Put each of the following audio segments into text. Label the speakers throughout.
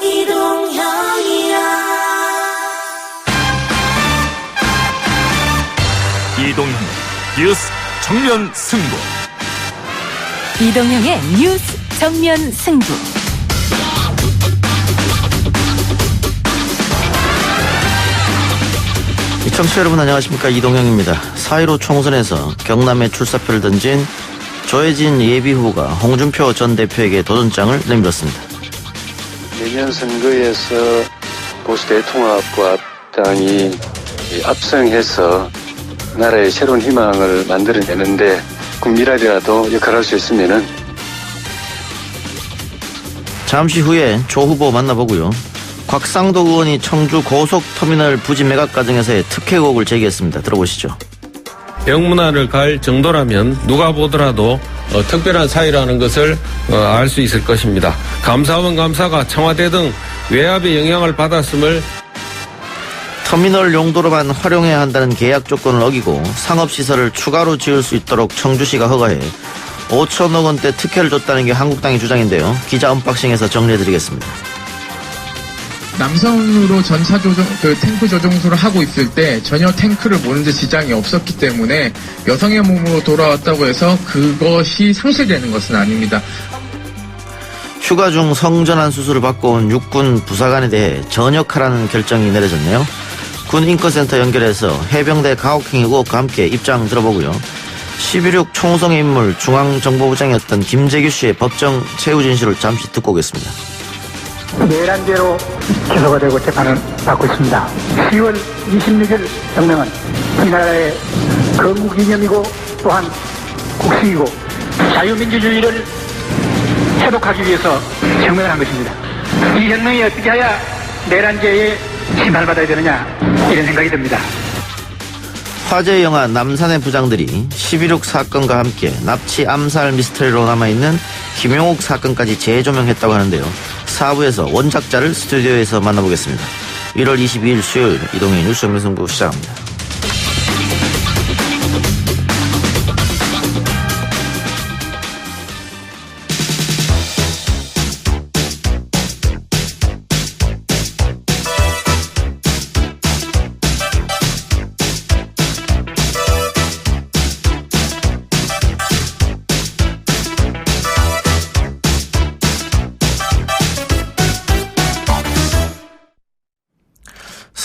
Speaker 1: 이동형이야.
Speaker 2: 이동형 뉴스 정면 승부.
Speaker 3: 이동형의 뉴스 정면 승부.
Speaker 4: 청취자 여러분 안녕하십니까, 이동형입니다. 4.15 총선에서 경남에 출사표를 던진 조혜진 예비후보가 홍준표 전 대표에게 도전장을 내밀었습니다.
Speaker 5: 내년 선거에서 보수 대통합과 당이 압승해서 나라의 새로운 희망을 만들어내는데 국민이라도 역할할 수 있으면은.
Speaker 4: 잠시 후에 조 후보 만나보고요. 곽상도 의원이 청주 고속터미널 부지 매각 과정에서의 특혜 의혹을 제기했습니다. 들어보시죠.
Speaker 6: 영문화를 갈 정도라면 누가 보더라도 특별한 사유라는 것을 알 수 있을 것입니다. 감사원 감사가 청와대 등 외압의 영향을 받았음을.
Speaker 4: 터미널 용도로만 활용해야 한다는 계약 조건을 어기고 상업시설을 추가로 지을 수 있도록 청주시가 허가해 5천억 원대 특혜를 줬다는 게 한국당의 주장인데요. 기자 언박싱에서 정리해드리겠습니다.
Speaker 7: 남선으로 전차 조종, 탱크 조종소를 하고 있을 때 전혀 탱크를 모는데 지장이 없었기 때문에 여성의 몸으로 돌아왔다고 해서 그것이 상실되는 것은 아닙니다.
Speaker 4: 휴가 중 성전환 수술을 받고 온 육군 부사관에 대해 전역하라는 결정이 내려졌네요. 군 인권센터 연결해서 해병대 가혹행위 의혹과 함께 입장 들어보고요. 11.6 총성의 인물 중앙정보부장이었던 김재규 씨의 법정 최후 진실을 잠시 듣고 오겠습니다.
Speaker 8: 내란죄로 기소가 되고 재판을 받고 있습니다. 10월 26일 성명은 이 나라의 건국이념이고 또한 국익이고 자유민주주의를 회복하기 위해서 혁명을 한 것입니다. 이 혁명이 어떻게 해야 내란죄에 심판받아야 되느냐, 이런 생각이 듭니다.
Speaker 4: 화제 영화 남산의 부장들이 11.6 사건과 함께 납치 암살 미스터리로 남아있는 김용옥 사건까지 재조명했다고 하는데요. 4부에서 원작자를 스튜디오에서 만나보겠습니다. 1월 22일 수요일 이동의 뉴스 정면 승부 시작합니다.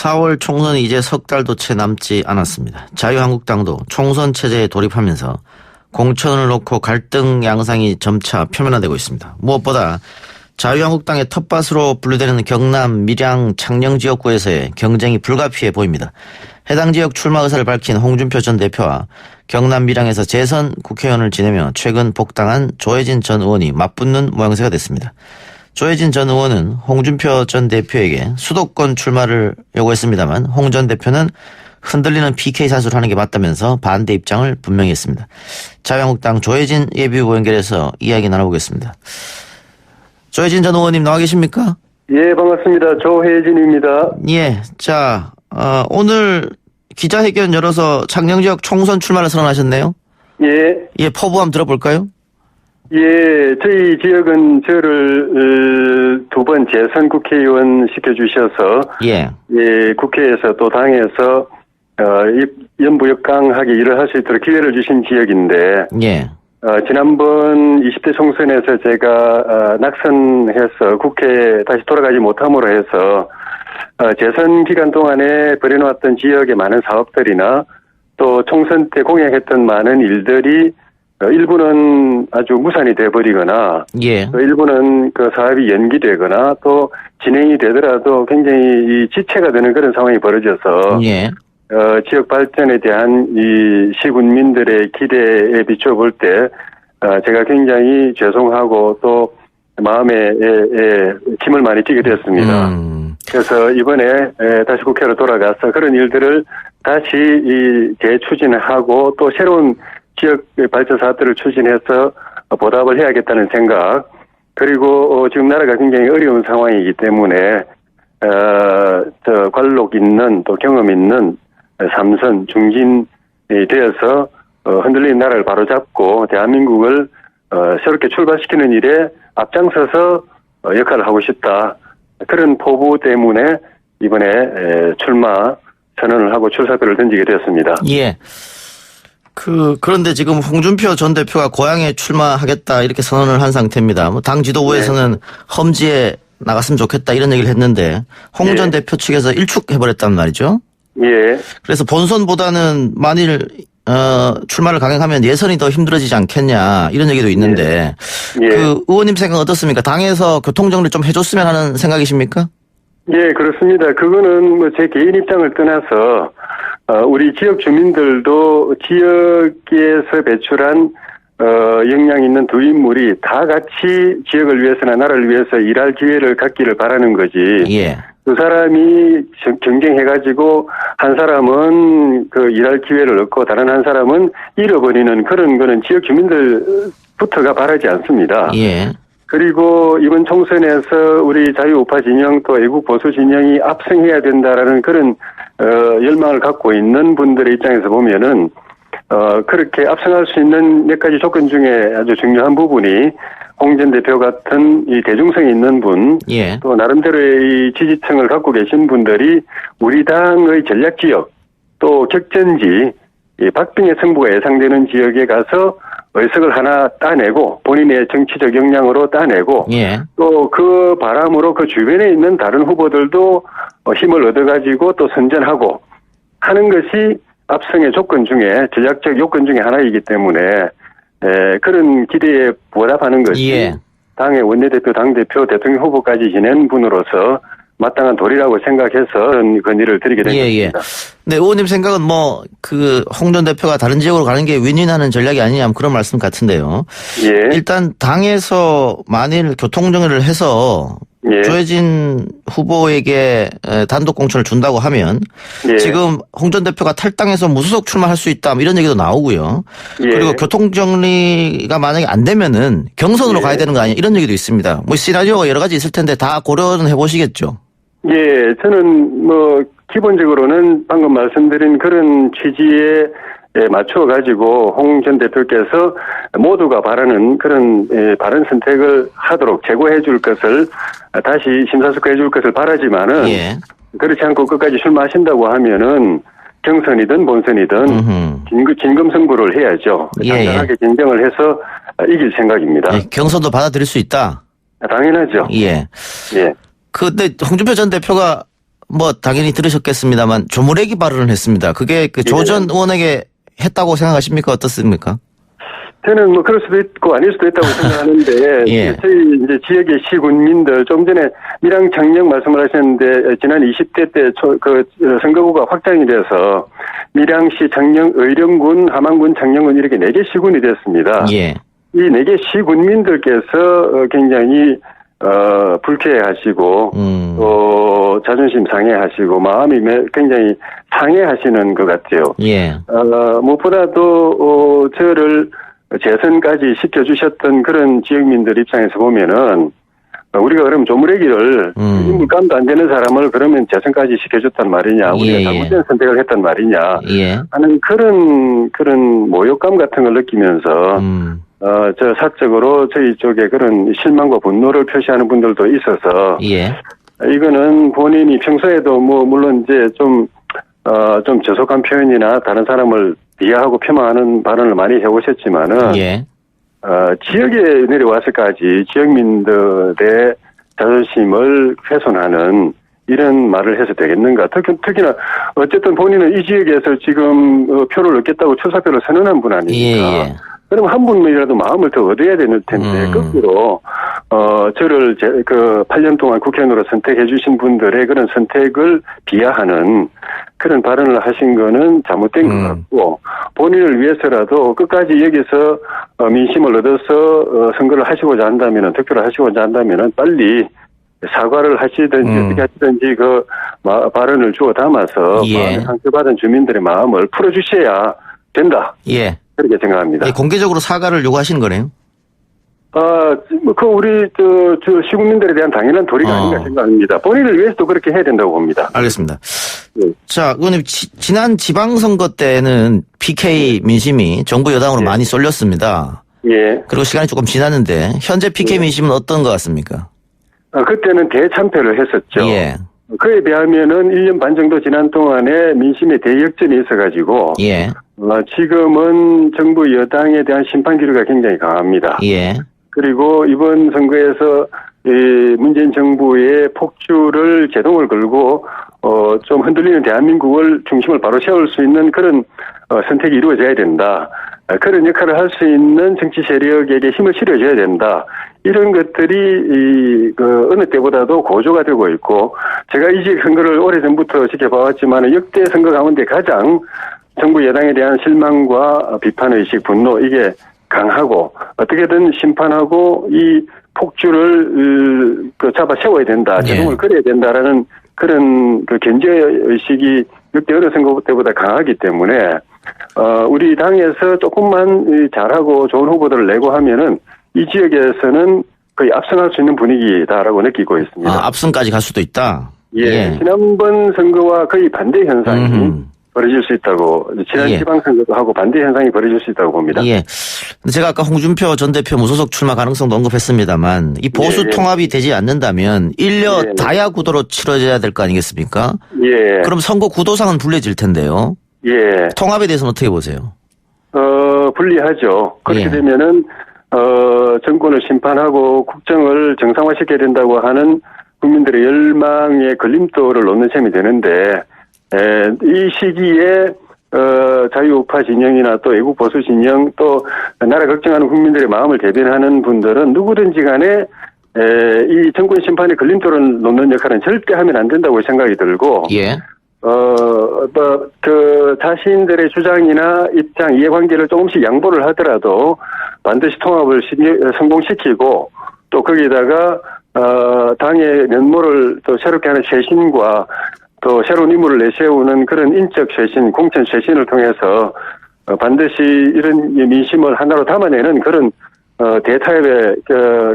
Speaker 4: (4월) 총선이 이제 석 달도 채 남지 않았습니다. 자유한국당도 총선 체제에 돌입하면서 공천을 놓고 갈등 양상이 점차 표면화되고 있습니다. 무엇보다 자유한국당의 텃밭으로 분류되는 경남, 밀양, 창녕 지역구에서의 경쟁이 불가피해 보입니다. 해당 지역 출마 의사를 밝힌 홍준표 전 대표와 경남 밀양에서 재선 국회의원을 지내며 최근 복당한 조혜진 전 의원이 맞붙는 모양새가 됐습니다. 조혜진 전 의원은 홍준표 전 대표에게 수도권 출마를 요구했습니다만 홍 전 대표는 흔들리는 PK 사수를 하는 게 맞다면서 반대 입장을 분명히 했습니다. 자유한국당 조혜진 예비후보 연결해서 이야기 나눠보겠습니다. 조혜진 전 의원님 나와 계십니까?
Speaker 5: 예, 반갑습니다. 조혜진입니다.
Speaker 4: 예, 자 오늘 기자회견 열어서 창녕 지역 총선 출마를 선언하셨네요. 예, 포부 한번 들어볼까요?
Speaker 5: 예, 저희 지역은 저를 두 번 재선 국회의원 시켜주셔서, 예, 국회에서 또 당에서, 연부역강하게 일을 할 수 있도록 기회를 주신 지역인데, 예, 지난번 20대 총선에서 제가, 낙선해서 국회에 다시 돌아가지 못함으로 해서, 재선 기간 동안에 벌여놓았던 지역의 많은 사업들이나 또 총선 때 공약했던 많은 일들이 일부는 아주 무산이 돼버리거나, 예, 또 일부는 그 사업이 연기되거나 또 진행이 되더라도 굉장히 이 지체가 되는 그런 상황이 벌어져서, 예, 지역 발전에 대한 이 시군민들의 기대에 비춰볼 때, 제가 굉장히 죄송하고 또 마음에 힘을 많이 띠게 되었습니다. 그래서 이번에 다시 국회로 돌아가서 그런 일들을 다시 재추진하고 또 새로운 지역 발전 사업들을 추진해서 보답을 해야겠다는 생각, 그리고 지금 나라가 굉장히 어려운 상황이기 때문에 관록 있는 또 경험 있는 삼선 중진이 되어서 흔들린 나라를 바로잡고 대한민국을 새롭게 출발시키는 일에 앞장서서 역할을 하고 싶다. 그런 포부 때문에 이번에 출마 선언을 하고 출사표를 던지게 되었습니다.
Speaker 4: 예. 그런데 지금 홍준표 전 대표가 고향에 출마하겠다 이렇게 선언을 한 상태입니다. 뭐 당 지도부에서는 험지에 나갔으면 좋겠다 이런 얘기를 했는데 홍 전 대표 측에서 일축해버렸단 말이죠.
Speaker 5: 예.
Speaker 4: 그래서 본선보다는 만일 출마를 강행하면 예선이 더 힘들어지지 않겠냐 이런 얘기도 있는데
Speaker 5: 예.
Speaker 4: 그 의원님 생각은 어떻습니까? 당에서 교통정리 좀 해줬으면 하는 생각이십니까?
Speaker 5: 예, 그렇습니다. 그거는 뭐 제 개인 입장을 떠나서 우리 지역 주민들도 지역에서 배출한 역량 있는 두 인물이 다 같이 지역을 위해서나 나라를 위해서 일할 기회를 갖기를 바라는 거지.
Speaker 4: 예.
Speaker 5: 두 사람이 경쟁해가지고 한 사람은 그 일할 기회를 얻고 다른 한 사람은 잃어버리는 그런 거는 지역 주민들부터가 바라지 않습니다.
Speaker 4: 예.
Speaker 5: 그리고 이번 총선에서 우리 자유우파 진영 또 애국 보수 진영이 압승해야 된다라는 그런 열망을 갖고 있는 분들의 입장에서 보면은 그렇게 압승할 수 있는 몇 가지 조건 중에 아주 중요한 부분이 홍 전 대표 같은 이 대중성이 있는 분,
Speaker 4: 예.
Speaker 5: 또 나름대로의 지지층을 갖고 계신 분들이 우리 당의 전략 지역, 또 격전지, 이 박빙의 승부가 예상되는 지역에 가서 의석을 하나 따내고 본인의 정치적 역량으로 따내고
Speaker 4: 예.
Speaker 5: 또 그 바람으로 그 주변에 있는 다른 후보들도 힘을 얻어가지고 또 선전하고 하는 것이 압승의 조건 중에 전략적 요건 중에 하나이기 때문에 그런 기대에 보답하는 것이
Speaker 4: 예.
Speaker 5: 당의 원내대표, 당대표, 대통령 후보까지 지낸 분으로서 마땅한 도리라고 생각해서 건의를 드리게 된 겁니다.
Speaker 4: 네, 의원님 생각은 홍 전 대표가 다른 지역으로 가는 게 윈윈하는 전략이 아니냐 그런 말씀 같은데요.
Speaker 5: 예.
Speaker 4: 일단 당에서 만일 교통정리를 해서
Speaker 5: 예.
Speaker 4: 조혜진 후보에게 단독 공천을 준다고 하면
Speaker 5: 예.
Speaker 4: 지금 홍 전 대표가 탈당해서 무소속 출마할 수 있다 이런 얘기도 나오고요.
Speaker 5: 예.
Speaker 4: 그리고 교통정리가 만약에 안 되면은 경선으로
Speaker 5: 예.
Speaker 4: 가야 되는 거 아니냐 이런 얘기도 있습니다. 뭐 시나리오가 여러 가지 있을 텐데 다 고려는 해보시겠죠.
Speaker 5: 예, 저는 기본적으로는 방금 말씀드린 그런 취지에 맞춰가지고 홍 전 대표께서 모두가 바라는 그런 바른 선택을 하도록 제고해 줄 것을 다시 심사숙고해 줄 것을 바라지만은
Speaker 4: 예.
Speaker 5: 그렇지 않고 끝까지 출마하신다고 하면은 경선이든 본선이든 진검승부를 해야죠.
Speaker 4: 예.
Speaker 5: 당당하게 경쟁을 해서 이길 생각입니다.
Speaker 4: 예, 경선도 받아들일 수 있다.
Speaker 5: 당연하죠.
Speaker 4: 예.
Speaker 5: 예.
Speaker 4: 근데 홍준표 전 대표가 당연히 들으셨겠습니다만 조무래기 발언을 했습니다. 그게 조 전 의원에게 했다고 생각하십니까? 어떻습니까?
Speaker 5: 저는 그럴 수도 있고 아닐 수도 있다고 생각하는데
Speaker 4: 예.
Speaker 5: 저희 이제 지역의 시군민들 좀 전에 밀양 창녕 말씀을 하셨는데 지난 20대 때 선거구가 확장이 돼서 밀양시 창녕 의령군 함안군 창녕군 이렇게 4개 시군이 됐습니다.
Speaker 4: 예.
Speaker 5: 이 4개 시군민들께서 굉장히 불쾌해하시고 또 자존심 상해하시고 마음이 굉장히 상해하시는 것 같아요.
Speaker 4: 예.
Speaker 5: 무엇보다도 저를 재선까지 시켜주셨던 그런 지역민들 입장에서 보면은 우리가 그러면 조무래기를 인물감도 안 되는 사람을 그러면 재선까지 시켜줬단 말이냐, 우리가 잘못된 선택을 했단 말이냐 하는 그런 모욕감 같은 걸 느끼면서 저 사적으로 저희 쪽에 그런 실망과 분노를 표시하는 분들도 있어서 이거는 본인이 평소에도 물론 이제 좀 저속한 표현이나 다른 사람을 비하하고 폄하하는 발언을 많이 해오셨지만은 지역에 내려와서까지 지역민들의 자존심을 훼손하는 이런 말을 해서 되겠는가. 특히나 어쨌든 본인은 이 지역에서 지금 표를 얻겠다고 출사표를 선언한 분 아닙니까? 그럼 한 분이라도 마음을 더 얻어야 되는 텐데 거꾸로 저를 8년 동안 국회의원으로 선택해 주신 분들의 그런 선택을 비하하는 그런 발언을 하신 거는 잘못된 것 같고 본인을 위해서라도 끝까지 여기서 민심을 얻어서 선거를 하시고자 한다면은 득표를 하시고자 한다면은 빨리 사과를 하시든지 어떻게 하시든지 그 발언을 주워 담아서 마음에 상처받은 주민들의 마음을 풀어주셔야 된다. 그렇게 생각합니다.
Speaker 4: 공개적으로 사과를 요구하시는 거네요?
Speaker 5: 우리, 시국민들에 대한 당연한 도리가 아닌가 생각합니다. 본인을 위해서도 그렇게 해야 된다고 봅니다.
Speaker 4: 알겠습니다. 자, 의원님, 지난 지방선거 때는 PK 민심이 정부 여당으로 많이 쏠렸습니다. 그리고 시간이 조금 지났는데, 현재 PK 민심은 어떤 것 같습니까?
Speaker 5: 그때는 대참패를 했었죠.
Speaker 4: 예.
Speaker 5: 그에 비하면은 1년 반 정도 지난 동안에 민심의 대역전이 있어가지고
Speaker 4: 예.
Speaker 5: 지금은 정부 여당에 대한 심판 기류가 굉장히 강합니다.
Speaker 4: 예.
Speaker 5: 그리고 이번 선거에서 문재인 정부의 폭주를 제동을 걸고 좀 흔들리는 대한민국을 중심을 바로 세울 수 있는 그런 선택이 이루어져야 된다. 그런 역할을 할 수 있는 정치 세력에게 힘을 실어줘야 된다. 이런 것들이 어느 때보다도 고조가 되고 있고, 제가 이 지역 선거를 오래전부터 지켜봐왔지만 역대 선거 가운데 가장 정부 여당에 대한 실망과 비판의식, 분노 이게 강하고, 어떻게든 심판하고 이 폭주를 잡아 세워야 된다, 제동을 그려야 된다라는 그런 견제의식이 역대 어느 선거 때보다 강하기 때문에 우리 당에서 조금만 잘하고 좋은 후보들을 내고 하면은 이 지역에서는 거의 압승할 수 있는 분위기다라고 느끼고 있습니다.
Speaker 4: 압승까지 갈 수도 있다.
Speaker 5: 예. 지난번 선거와 거의 반대 현상이 벌어질 수 있다고, 지난 지방선거도 하고 반대 현상이 벌어질 수 있다고 봅니다.
Speaker 4: 예. 제가 아까 홍준표 전 대표 무소속 출마 가능성도 언급했습니다만, 이 보수 통합이 되지 않는다면 일려 다야 구도로 치러져야 될 거 아니겠습니까? 예. 그럼 선거 구도상은 불리해질 텐데요. 예. 통합에 대해서는 어떻게 보세요?
Speaker 5: 불리하죠. 그렇게 되면은 정권을 심판하고 국정을 정상화시켜야 된다고 하는 국민들의 열망에 걸림돌을 놓는 셈이 되는데, 이 시기에 자유우파 진영이나 또 애국 보수 진영, 또 나라 걱정하는 국민들의 마음을 대변하는 분들은 누구든지 간에 이 정권 심판에 걸림돌을 놓는 역할은 절대 하면 안 된다고 생각이 들고, 예. 자신들의 주장이나 입장, 이해관계를 조금씩 양보를 하더라도 반드시 통합을 성공시키고, 또 거기다가 당의 면모를 또 새롭게 하는 쇄신과 또 새로운 인물을 내세우는 그런 인적 쇄신, 공천 쇄신을 통해서 반드시 이런 민심을 하나로 담아내는 그런 대타협의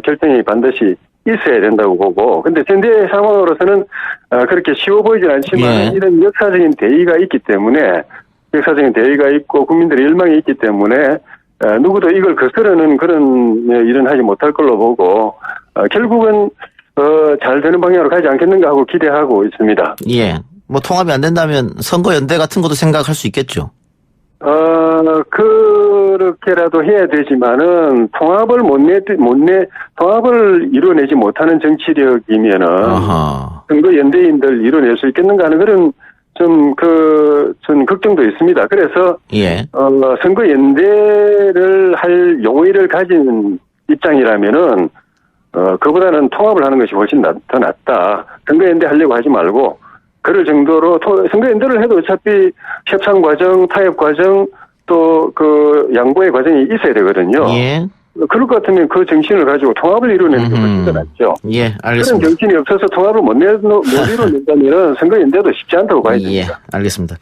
Speaker 5: 결정이 반드시 있어야 된다고 보고, 근데 현재 상황으로서는 그렇게 쉬워 보이진 않지만 이런 역사적인 대의가 있기 때문에, 역사적인 대의가 있고 국민들의 열망이 있기 때문에 누구도 이걸 거스르는 그런 일은 하지 못할 걸로 보고, 결국은 잘 되는 방향으로 가지 않겠는가 하고 기대하고 있습니다.
Speaker 4: 예. 뭐 통합이 안 된다면 선거연대 같은 것도 생각할 수 있겠죠.
Speaker 5: 그렇게라도 해야 되지만은 통합을 통합을 이뤄내지 못하는 정치력이면은 선거 연대인들 이뤄낼 수 있겠는가 하는 그런 좀 걱정도 있습니다. 그래서 선거 연대를 할 용의를 가진 입장이라면은 그보다는 통합을 하는 것이 훨씬 더 낫다. 선거 연대 하려고 하지 말고, 그럴 정도로 선거 연대를 해도 어차피 협상 과정, 타협 과정, 또 양보의 과정이 있어야 되거든요. 예. 그럴 것 같으면 그 정신을 가지고 통합을 이루어내는 게 훨씬 더 낫죠.
Speaker 4: 예, 알겠습니다.
Speaker 5: 그런 정신이 없어서 통합을 못 이루어낸다면 선거 연대도 쉽지 않다고 봐야 됩니다.
Speaker 4: 예, 알겠습니다.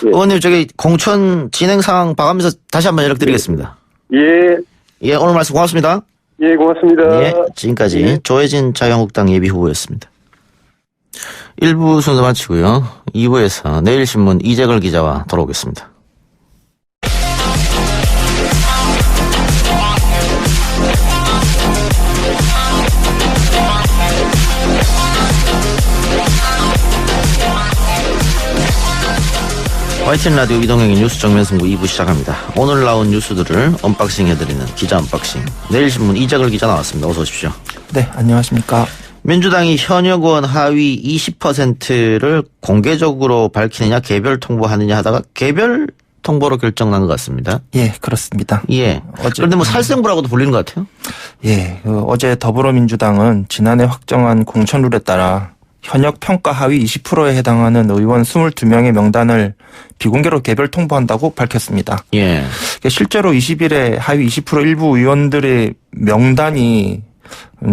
Speaker 4: 의원님, 공천 진행 상황 봐가면서 다시 한번 연락드리겠습니다.
Speaker 5: 예.
Speaker 4: 예, 오늘 말씀 고맙습니다.
Speaker 5: 예, 고맙습니다.
Speaker 4: 예, 지금까지 조혜진 자유한국당 예비후보였습니다. 1부 순서 마치고요. 2부에서 내일신문 이재걸 기자와 돌아오겠습니다. YTN 라디오 이동형의 뉴스 정면승부 2부 시작합니다. 오늘 나온 뉴스들을 언박싱 해드리는 기자 언박싱. 내일신문 이재걸 기자 나왔습니다. 어서 오십시오.
Speaker 1: 네, 안녕하십니까.
Speaker 4: 민주당이 현역 의원 하위 20%를 공개적으로 밝히느냐 개별 통보하느냐 하다가 개별 통보로 결정난 것 같습니다.
Speaker 1: 예, 그렇습니다.
Speaker 4: 예. 그런데 뭐 살생부라고도 불리는 것 같아요.
Speaker 1: 예. 어제 더불어민주당은 지난해 확정한 공천룰에 따라 현역 평가 하위 20%에 해당하는 의원 22명의 명단을 비공개로 개별 통보한다고 밝혔습니다. 예. 실제로 20일에 하위 20% 일부 의원들의 명단이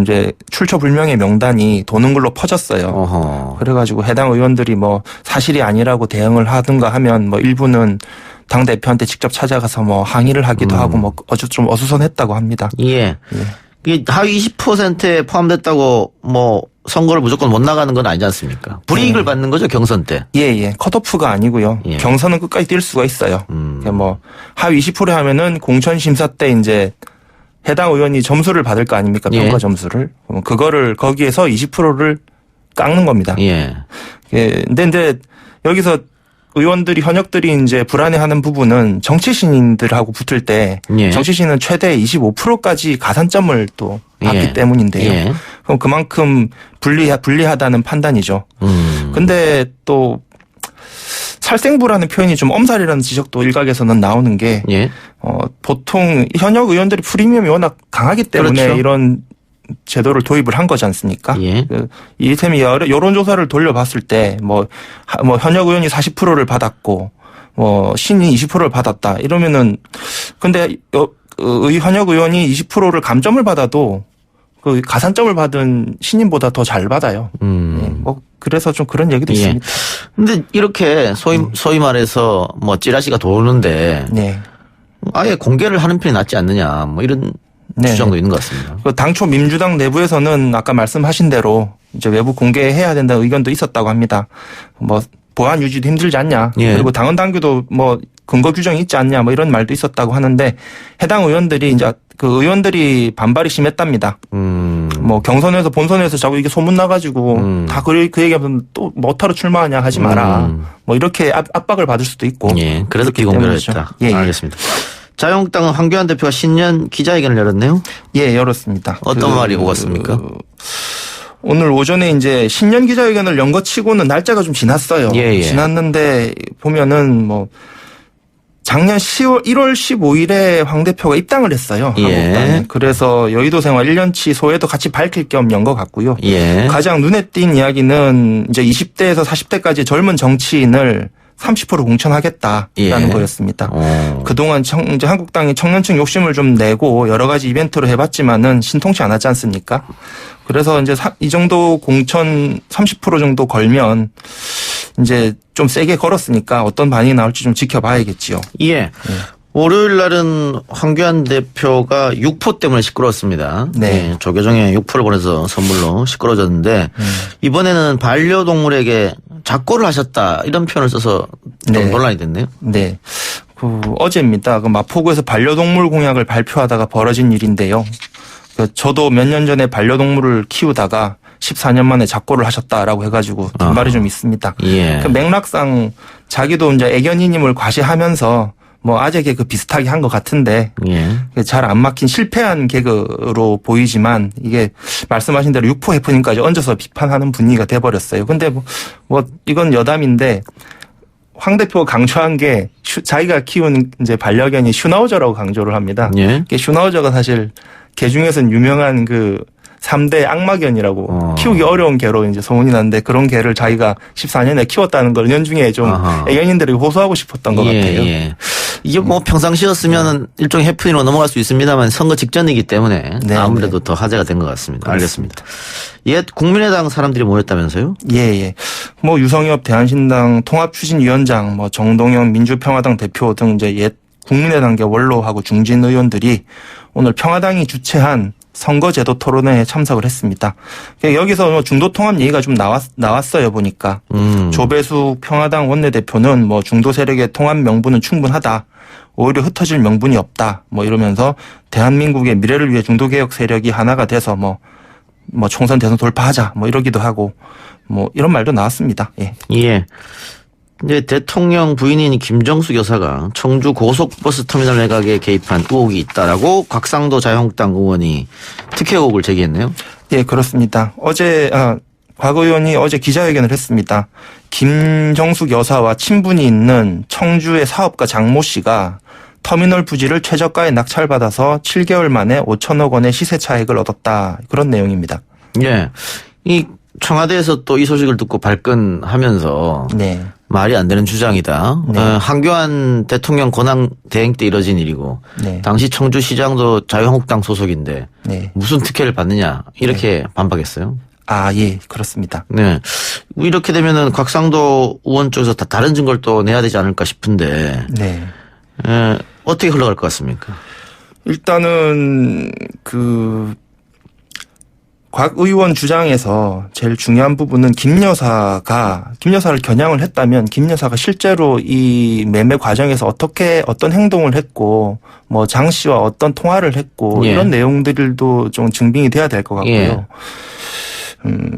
Speaker 1: 이제 출처 불명의 명단이 도는 걸로 퍼졌어요. 어허. 그래가지고 해당 의원들이 뭐 사실이 아니라고 대응을 하든가 하면 뭐 일부는 당 대표한테 직접 찾아가서 뭐 항의를 하기도 하고 뭐 좀 어수선했다고 합니다.
Speaker 4: 예. 예. 하위 20%에 포함됐다고 뭐 선거를 무조건 못 나가는 건 아니지 않습니까? 불이익을 받는 거죠, 경선 때.
Speaker 1: 예. 컷오프가 아니고요. 예. 경선은 끝까지 뛸 수가 있어요. 뭐 하위 20% 하면은 공천 심사 때 이제 해당 의원이 점수를 받을 거 아닙니까?
Speaker 4: 예.
Speaker 1: 평가 점수를. 그럼 그거를 거기에서 20%를 깎는 겁니다.
Speaker 4: 예.
Speaker 1: 예. 근데 이제 여기서 의원들이 현역들이 이제 불안해하는 부분은 정치 신인들하고 붙을 때
Speaker 4: 예.
Speaker 1: 정치 신인은 최대 25%까지 가산점을 또 받기
Speaker 4: 예.
Speaker 1: 때문인데요.
Speaker 4: 예.
Speaker 1: 그럼 그만큼 불리하다는 판단이죠. 근데 또 살생부라는 표현이 좀 엄살이라는 지적도 일각에서는 나오는 게
Speaker 4: 예.
Speaker 1: 보통 현역 의원들이 프리미엄이 워낙 강하기 때문에
Speaker 4: 그렇죠.
Speaker 1: 이런 제도를 도입을 한 거지 않습니까?
Speaker 4: 예.
Speaker 1: 이를테면 여론조사를 돌려봤을 때 뭐 현역 의원이 40%를 받았고 뭐 신인 20%를 받았다 이러면은 근데 현역 의원이 20%를 감점을 받아도 그 가산점을 받은 신인보다 더 잘 받아요. 네, 뭐 그래서 좀 그런 얘기도
Speaker 4: 예.
Speaker 1: 있습니다.
Speaker 4: 근데 이렇게 소위 말해서 뭐 찌라시가 도는데
Speaker 1: 네.
Speaker 4: 아예 공개를 하는 편이 낫지 않느냐 뭐 이런
Speaker 1: 네.
Speaker 4: 주장도 있는 것 같습니다.
Speaker 1: 그 당초 민주당 내부에서는 아까 말씀하신 대로 이제 외부 공개해야 된다는 의견도 있었다고 합니다. 뭐 보안 유지도 힘들지 않냐.
Speaker 4: 예.
Speaker 1: 그리고 당헌 당규도 뭐 근거 규정이 있지 않냐 뭐 이런 말도 있었다고 하는데 해당 의원들이 이제 그 의원들이 반발이 심했답니다. 뭐 경선에서 본선에서 자꾸 이게 소문 나가지고 다 그 얘기하면 또 뭐하러 출마하냐 하지 마라. 뭐 이렇게 압박을 받을 수도 있고.
Speaker 4: 예. 그래서
Speaker 1: 그렇기
Speaker 4: 비공개를
Speaker 1: 때문이죠.
Speaker 4: 했다.
Speaker 1: 예, 예.
Speaker 4: 알겠습니다. 자유한국당은 황교안 대표가 신년 기자회견을 열었네요.
Speaker 1: 예, 열었습니다.
Speaker 4: 어떤 말이 오갔습니까?
Speaker 1: 오늘 오전에 이제 신년 기자회견을 연 것 치고는 날짜가 좀 지났어요.
Speaker 4: 예, 예.
Speaker 1: 지났는데 보면은 뭐 작년 1월 15일에 황 대표가 입당을 했어요.
Speaker 4: 예.
Speaker 1: 한국당에. 그래서 여의도 생활 1년치 소회도 같이 밝힐 겸 연 것 같고요.
Speaker 4: 예.
Speaker 1: 가장 눈에 띈 이야기는 이제 20대에서 40대까지 젊은 정치인을 30% 공천하겠다라는
Speaker 4: 예.
Speaker 1: 거였습니다.
Speaker 4: 오.
Speaker 1: 그동안 이제 한국당이 청년층 욕심을 좀 내고 여러 가지 이벤트로 해봤지만은 신통치 않았지 않습니까? 그래서 이제 이 정도 공천 30% 정도 걸면 이제 좀 세게 걸었으니까 어떤 반응이 나올지 좀 지켜봐야겠지요.
Speaker 4: 예. 월요일 날은 황교안 대표가 육포 때문에 시끄러웠습니다.
Speaker 1: 네.
Speaker 4: 예, 조계종에 육포를 보내서 선물로 시끄러워졌는데 이번에는 반려동물에게 작고를 하셨다 이런 표현을 써서 좀
Speaker 1: 네.
Speaker 4: 논란이 됐네요.
Speaker 1: 네. 어제입니다. 그 마포구에서 반려동물 공약을 발표하다가 벌어진 일인데요. 저도 몇 년 전에 반려동물을 키우다가 14년 만에 작고를 하셨다라고 해가지고 뒷말이 좀 있습니다.
Speaker 4: 예.
Speaker 1: 그 맥락상 자기도 이제 애견이님을 과시하면서 뭐 아재 개그 비슷하게 한 것 같은데
Speaker 4: 예.
Speaker 1: 잘 안 막힌 실패한 개그로 보이지만 이게 말씀하신 대로 육포 해프닝까지 얹어서 비판하는 분위기가 돼버렸어요. 근데 뭐 이건 여담인데 황 대표가 강조한 게 자기가 키운 이제 반려견이 슈나우저라고 강조를 합니다.
Speaker 4: 예.
Speaker 1: 슈나우저가 사실 개 중에서는 유명한 그 3대 악마견이라고 키우기 어려운 개로 이제 소문이 났는데 그런 개를 자기가 14년에 키웠다는 걸 연중에 좀 애견인들에게 호소하고 싶었던 것 같아요.
Speaker 4: 예. 이게 뭐 평상시였으면 일종의 해프닝으로 넘어갈 수 있습니다만 선거 직전이기 때문에
Speaker 1: 네,
Speaker 4: 아무래도
Speaker 1: 네.
Speaker 4: 더 화제가 된 것 같습니다. 알겠습니다. 옛 국민의당 사람들이 모였다면서요?
Speaker 1: 예. 뭐 유성엽 대한신당 통합추진위원장, 뭐 정동영 민주평화당 대표 등 이제 옛 국민의당계 원로하고 중진 의원들이 오늘 평화당이 주최한 선거제도 토론회에 참석을 했습니다. 여기서 중도 통합 얘기가 좀 나왔어요 보니까. 조배수 평화당 원내대표는 뭐 중도 세력의 통합 명분은 충분하다. 오히려 흩어질 명분이 없다. 뭐 이러면서 대한민국의 미래를 위해 중도 개혁 세력이 하나가 돼서 뭐 총선 대선 돌파하자. 뭐 이러기도 하고 뭐 이런 말도 나왔습니다. 예.
Speaker 4: 예. 이제 대통령 부인인 김정숙 여사가 청주 고속버스 터미널 매각에 개입한 의혹이 있다라고 곽상도 자유한국당 의원이 특혜 의혹을 제기했네요.
Speaker 1: 예, 그렇습니다. 곽 의원이 어제 기자회견을 했습니다. 김정숙 여사와 친분이 있는 청주의 사업가 장모 씨가 터미널 부지를 최저가에 낙찰받아서 7개월 만에 5천억 원의 시세 차익을 얻었다. 그런 내용입니다.
Speaker 4: 예. 이 청와대에서 또 이 소식을 듣고 발끈하면서
Speaker 1: 네.
Speaker 4: 말이 안 되는 주장이다.
Speaker 1: 네.
Speaker 4: 황교안 대통령 권한 대행 때 이뤄진 일이고
Speaker 1: 네.
Speaker 4: 당시 청주시장도 자유한국당 소속인데
Speaker 1: 네.
Speaker 4: 무슨 특혜를 받느냐 이렇게 반박했어요.
Speaker 1: 예, 그렇습니다.
Speaker 4: 네. 이렇게 되면은 곽상도 의원 쪽에서 다 다른 증거를 또 내야 되지 않을까 싶은데
Speaker 1: 네.
Speaker 4: 어떻게 흘러갈 것 같습니까?
Speaker 1: 일단은 곽 의원 주장에서 제일 중요한 부분은 김 여사를 겨냥을 했다면 김 여사가 실제로 이 매매 과정에서 어떤 행동을 했고 뭐 장 씨와 어떤 통화를 했고
Speaker 4: 예.
Speaker 1: 이런 내용들도 좀 증빙이 돼야 될 것 같고요.
Speaker 4: 예.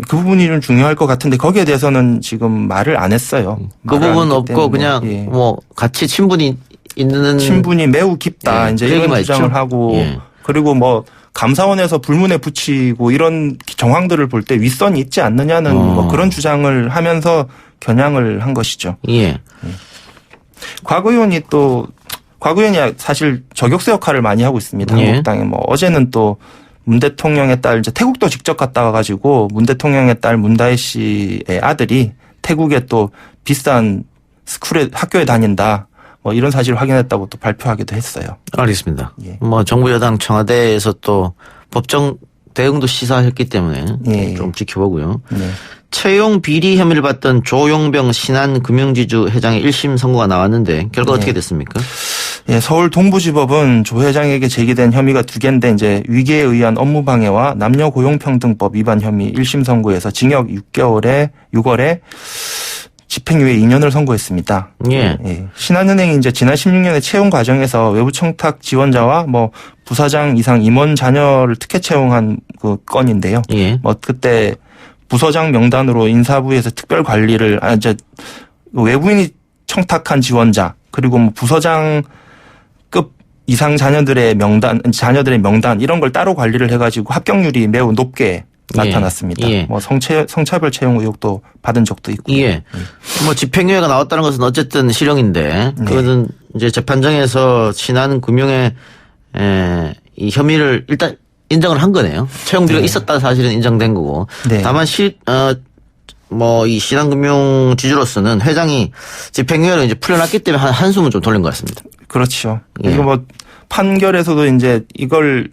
Speaker 1: 그 부분이 좀 중요할 것 같은데 거기에 대해서는 지금 말을 안 했어요.
Speaker 4: 그
Speaker 1: 말을 안
Speaker 4: 부분
Speaker 1: 했기
Speaker 4: 없고
Speaker 1: 때문에.
Speaker 4: 그냥
Speaker 1: 예.
Speaker 4: 뭐 같이 친분이 있는
Speaker 1: 친분이 매우 깊다.
Speaker 4: 예,
Speaker 1: 이제
Speaker 4: 그
Speaker 1: 이런
Speaker 4: 얘기만
Speaker 1: 주장을
Speaker 4: 했죠.
Speaker 1: 하고
Speaker 4: 예.
Speaker 1: 그리고 뭐 감사원에서 불문에 붙이고 이런 정황들을 볼 때 윗선이 있지 않느냐는 뭐 그런 주장을 하면서 겨냥을 한 것이죠.
Speaker 4: 예.
Speaker 1: 곽 의원이 사실 저격수 역할을 많이 하고 있습니다.
Speaker 4: 예.
Speaker 1: 한국당에 뭐 어제는 또 문 대통령의 딸 이제 태국도 직접 갔다 와가지고 문 대통령의 딸 문다혜 씨의 아들이 태국에 또 비싼 학교에 다닌다. 뭐 이런 사실을 확인했다고 또 발표하기도 했어요.
Speaker 4: 알겠습니다.
Speaker 1: 예.
Speaker 4: 뭐 정부 여당 청와대에서 또 법정 대응도 시사했기 때문에
Speaker 1: 예.
Speaker 4: 좀 지켜보고요.
Speaker 1: 네.
Speaker 4: 채용 비리 혐의를 받던 조용병 신한금융지주 회장의 1심 선고가 나왔는데 결과 어떻게 됐습니까?
Speaker 1: 예, 서울 동부지법은 조 회장에게 제기된 혐의가 2개인데 이제 위계에 의한 업무방해와 남녀고용평등법 위반 혐의 1심 선고에서 징역 6월에 집행유예 2년을 선고했습니다.
Speaker 4: 예.
Speaker 1: 예. 신한은행이 이제 지난 16년에 채용 과정에서 외부 청탁 지원자와 뭐 부사장 이상 임원 자녀를 특혜 채용한 그 건인데요.
Speaker 4: 예.
Speaker 1: 뭐 그때 부서장 명단으로 인사부에서 특별 관리를 이제 외부인이 청탁한 지원자 그리고 뭐 부서장급 이상 자녀들의 명단 이런 걸 따로 관리를 해가지고 합격률이 매우 높게 나타났습니다.
Speaker 4: 예.
Speaker 1: 뭐 성차별 채용 의혹도 받은 적도 있고.
Speaker 4: 예. 뭐 집행유예가 나왔다는 것은 어쨌든 실형인데
Speaker 1: 네.
Speaker 4: 그것은 이제 재판정에서 신한금융의 이 혐의를 일단 인정을 한 거네요. 채용비리가 있었다는 사실은 인정된 거고.
Speaker 1: 네.
Speaker 4: 다만 뭐 이 신한금융 지주로서는 회장이 집행유예로 이제 풀려났기 때문에 한숨은 좀 돌린 것 같습니다.
Speaker 1: 그렇죠.
Speaker 4: 예.
Speaker 1: 이거 뭐 판결에서도 이제 이걸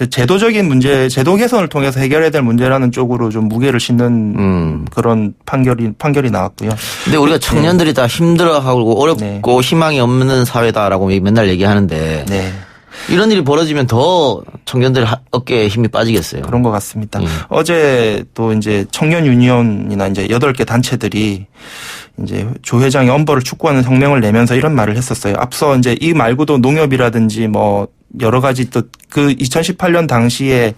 Speaker 1: 제도적인 문제, 제도 개선을 통해서 해결해야 될 문제라는 쪽으로 좀 무게를 싣는 그런 판결이 나왔고요.
Speaker 4: 근데 우리가 청년들이 다 힘들어하고 어렵고
Speaker 1: 네.
Speaker 4: 희망이 없는 사회다라고 맨날 얘기하는데
Speaker 1: 네.
Speaker 4: 이런 일이 벌어지면 더 청년들 어깨에 힘이 빠지겠어요.
Speaker 1: 그런 것 같습니다. 어제 또 이제 청년 유니온이나 이제 8개 단체들이 이제 조 회장의 엄벌을 촉구하는 성명을 내면서 이런 말을 했었어요. 앞서 이제 이 말고도 농협이라든지 뭐 여러 가지 또 그 2018년 당시에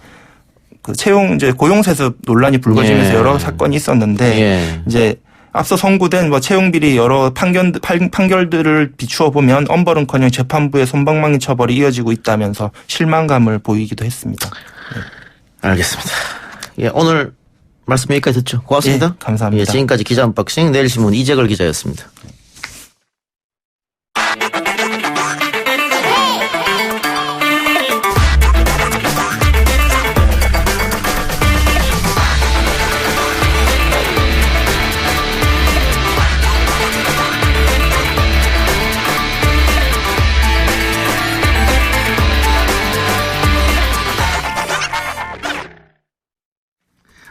Speaker 1: 그 채용 이제 고용세습 논란이 불거지면서
Speaker 4: 예.
Speaker 1: 여러 사건이 있었는데
Speaker 4: 예.
Speaker 1: 이제 앞서 선고된 뭐 채용비리 여러 판결들을 비추어 보면 엄벌은커녕 재판부의 솜방망이 처벌이 이어지고 있다면서 실망감을 보이기도 했습니다.
Speaker 4: 알겠습니다. 예, 오늘 말씀 여기까지 듣죠. 고맙습니다.
Speaker 1: 예, 감사합니다.
Speaker 4: 예, 지금까지 기자 언박싱 내일신문 이재걸 기자였습니다.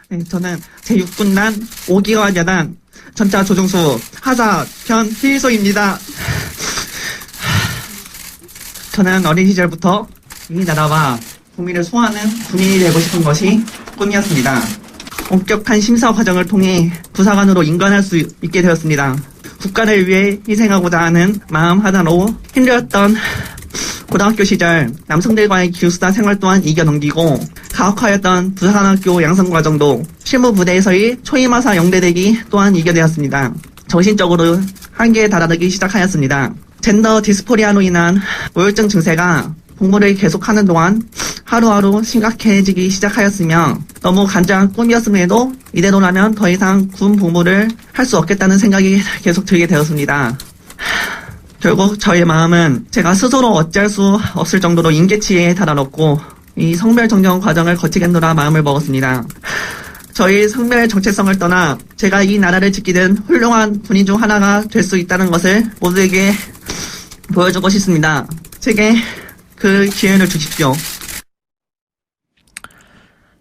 Speaker 9: 네, 저는 제6군단 5기와 여단 전차 조종수 하사 변필소입니다. 저는 어린 시절부터 이 나라와 국민을 소화하는 군인이 되고 싶은 것이 꿈이었습니다. 엄격한 심사 과정을 통해 부사관으로 인간할 수 있게 되었습니다. 국가를 위해 희생하고자 하는 마음 하나로 힘들었던 고등학교 시절 남성들과의 기숙사 생활 또한 이겨넘기고 가혹하였던 부산학교 양성과정도 실무 부대에서의 초임하사 영대되기 또한 이겨내었습니다. 정신적으로 한계에 달하기 시작하였습니다. 젠더 디스포리아로 인한 우울증 증세가 복무를 계속하는 동안 하루하루 심각해지기 시작하였으며 너무 간절한 꿈이었음에도 이대로라면 더 이상 군 복무를 할 수 없겠다는 생각이 계속 들게 되었습니다. 결국 저의 마음은 제가 스스로 어찌할 수 없을 정도로 임계치에 달아놓고 이 성별 정정 과정을 거치겠노라 마음을 먹었습니다. 저희 성별 정체성을 떠나 제가 이 나라를 지키는 훌륭한 군인 중 하나가 될 수 있다는 것을 모두에게 보여주고 싶습니다. 제게 그 기회를 주십시오.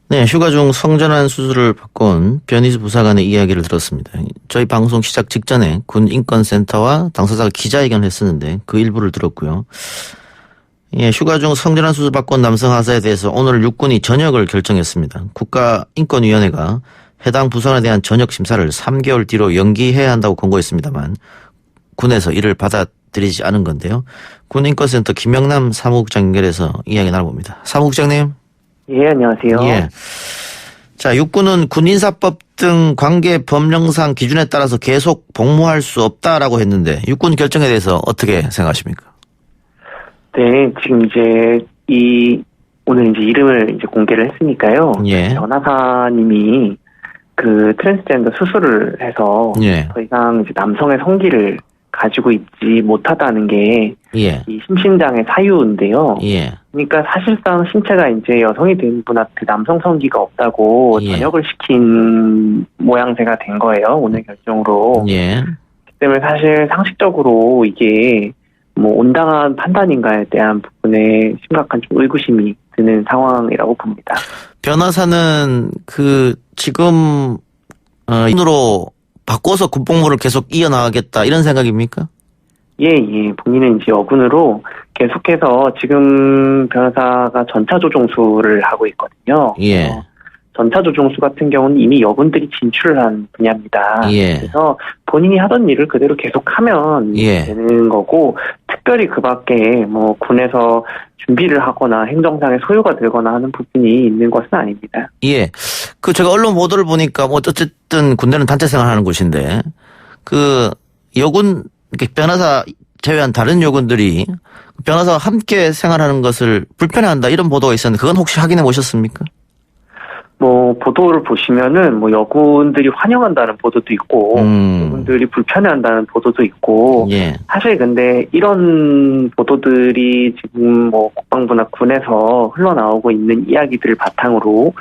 Speaker 4: 네, 휴가 중 성전환 수술을 받고 온 변희수 부사관의 이야기를 들었습니다. 저희 방송 시작 직전에 군 인권센터와 당사자가 기자회견을 했었는데 그 일부를 들었고요. 예, 휴가 중 성전환 수술 받고 온 남성 하사에 대해서 오늘 육군이 전역을 결정했습니다. 국가인권위원회가 해당 부선에 대한 전역 심사를 3개월 뒤로 연기해야 한다고 권고했습니다만 군에서 이를 받아들이지 않은 건데요. 군인권센터 김영남 사무국장 연결해서 이야기 나눠봅니다. 사무국장님.
Speaker 10: 예, 안녕하세요.
Speaker 4: 예. 자, 육군은 군인사법 등 관계 법령상 기준에 따라서 계속 복무할 수 없다라고 했는데 육군 결정에 대해서 어떻게 생각하십니까?
Speaker 10: 네, 지금 오늘 이제 이름을 이제 공개를 했으니까요.
Speaker 4: 예.
Speaker 10: 변호사님이 그 트랜스젠더 수술을 해서
Speaker 4: 예.
Speaker 10: 더 이상 이제 남성의 성기를 가지고 있지 못하다는 게
Speaker 4: 예.
Speaker 10: 이 심신장애 사유인데요.
Speaker 4: 예.
Speaker 10: 그러니까 사실상 신체가 이제 여성이 된 분한테 남성 성기가 없다고
Speaker 4: 예.
Speaker 10: 전역을 시킨 모양새가 된 거예요. 오늘 결정으로.
Speaker 4: 예.
Speaker 10: 그렇기 때문에 사실 상식적으로 이게 뭐 온당한 판단인가에 대한 부분에 심각한 좀 의구심이 드는 상황이라고 봅니다.
Speaker 4: 변호사는 지금 으로 바꿔서 군복무를 계속 이어나가겠다 이런 생각입니까?
Speaker 10: 예. 본인은 이제 여군으로 계속해서 지금 변호사가 전차조종수를 하고 있거든요.
Speaker 4: 예.
Speaker 10: 전차조종수 같은 경우는 이미 여군들이 진출을 한 분야입니다.
Speaker 4: 예.
Speaker 10: 그래서 본인이 하던 일을 그대로 계속하면
Speaker 4: 예.
Speaker 10: 되는 거고 특별히 그 밖에 뭐 군에서 준비를 하거나 행정상의 소요가 되거나 하는 부분이 있는 것은 아닙니다.
Speaker 4: 예. 제가 언론 보도를 보니까 어쨌든 군대는 단체 생활하는 곳인데 여군 변호사 제외한 다른 여군들이 변호사와 함께 생활하는 것을 불편해한다 이런 보도가 있었는데 그건 혹시 확인해 보셨습니까?
Speaker 10: 뭐 보도를 보시면은 뭐 여군들이 환영한다는 보도도 있고 여군들이 불편해한다는 보도도 있고
Speaker 4: 예.
Speaker 10: 사실 근데 이런 보도들이 지금 뭐 국방부나 군에서 흘러나오고 있는 이야기들을 바탕으로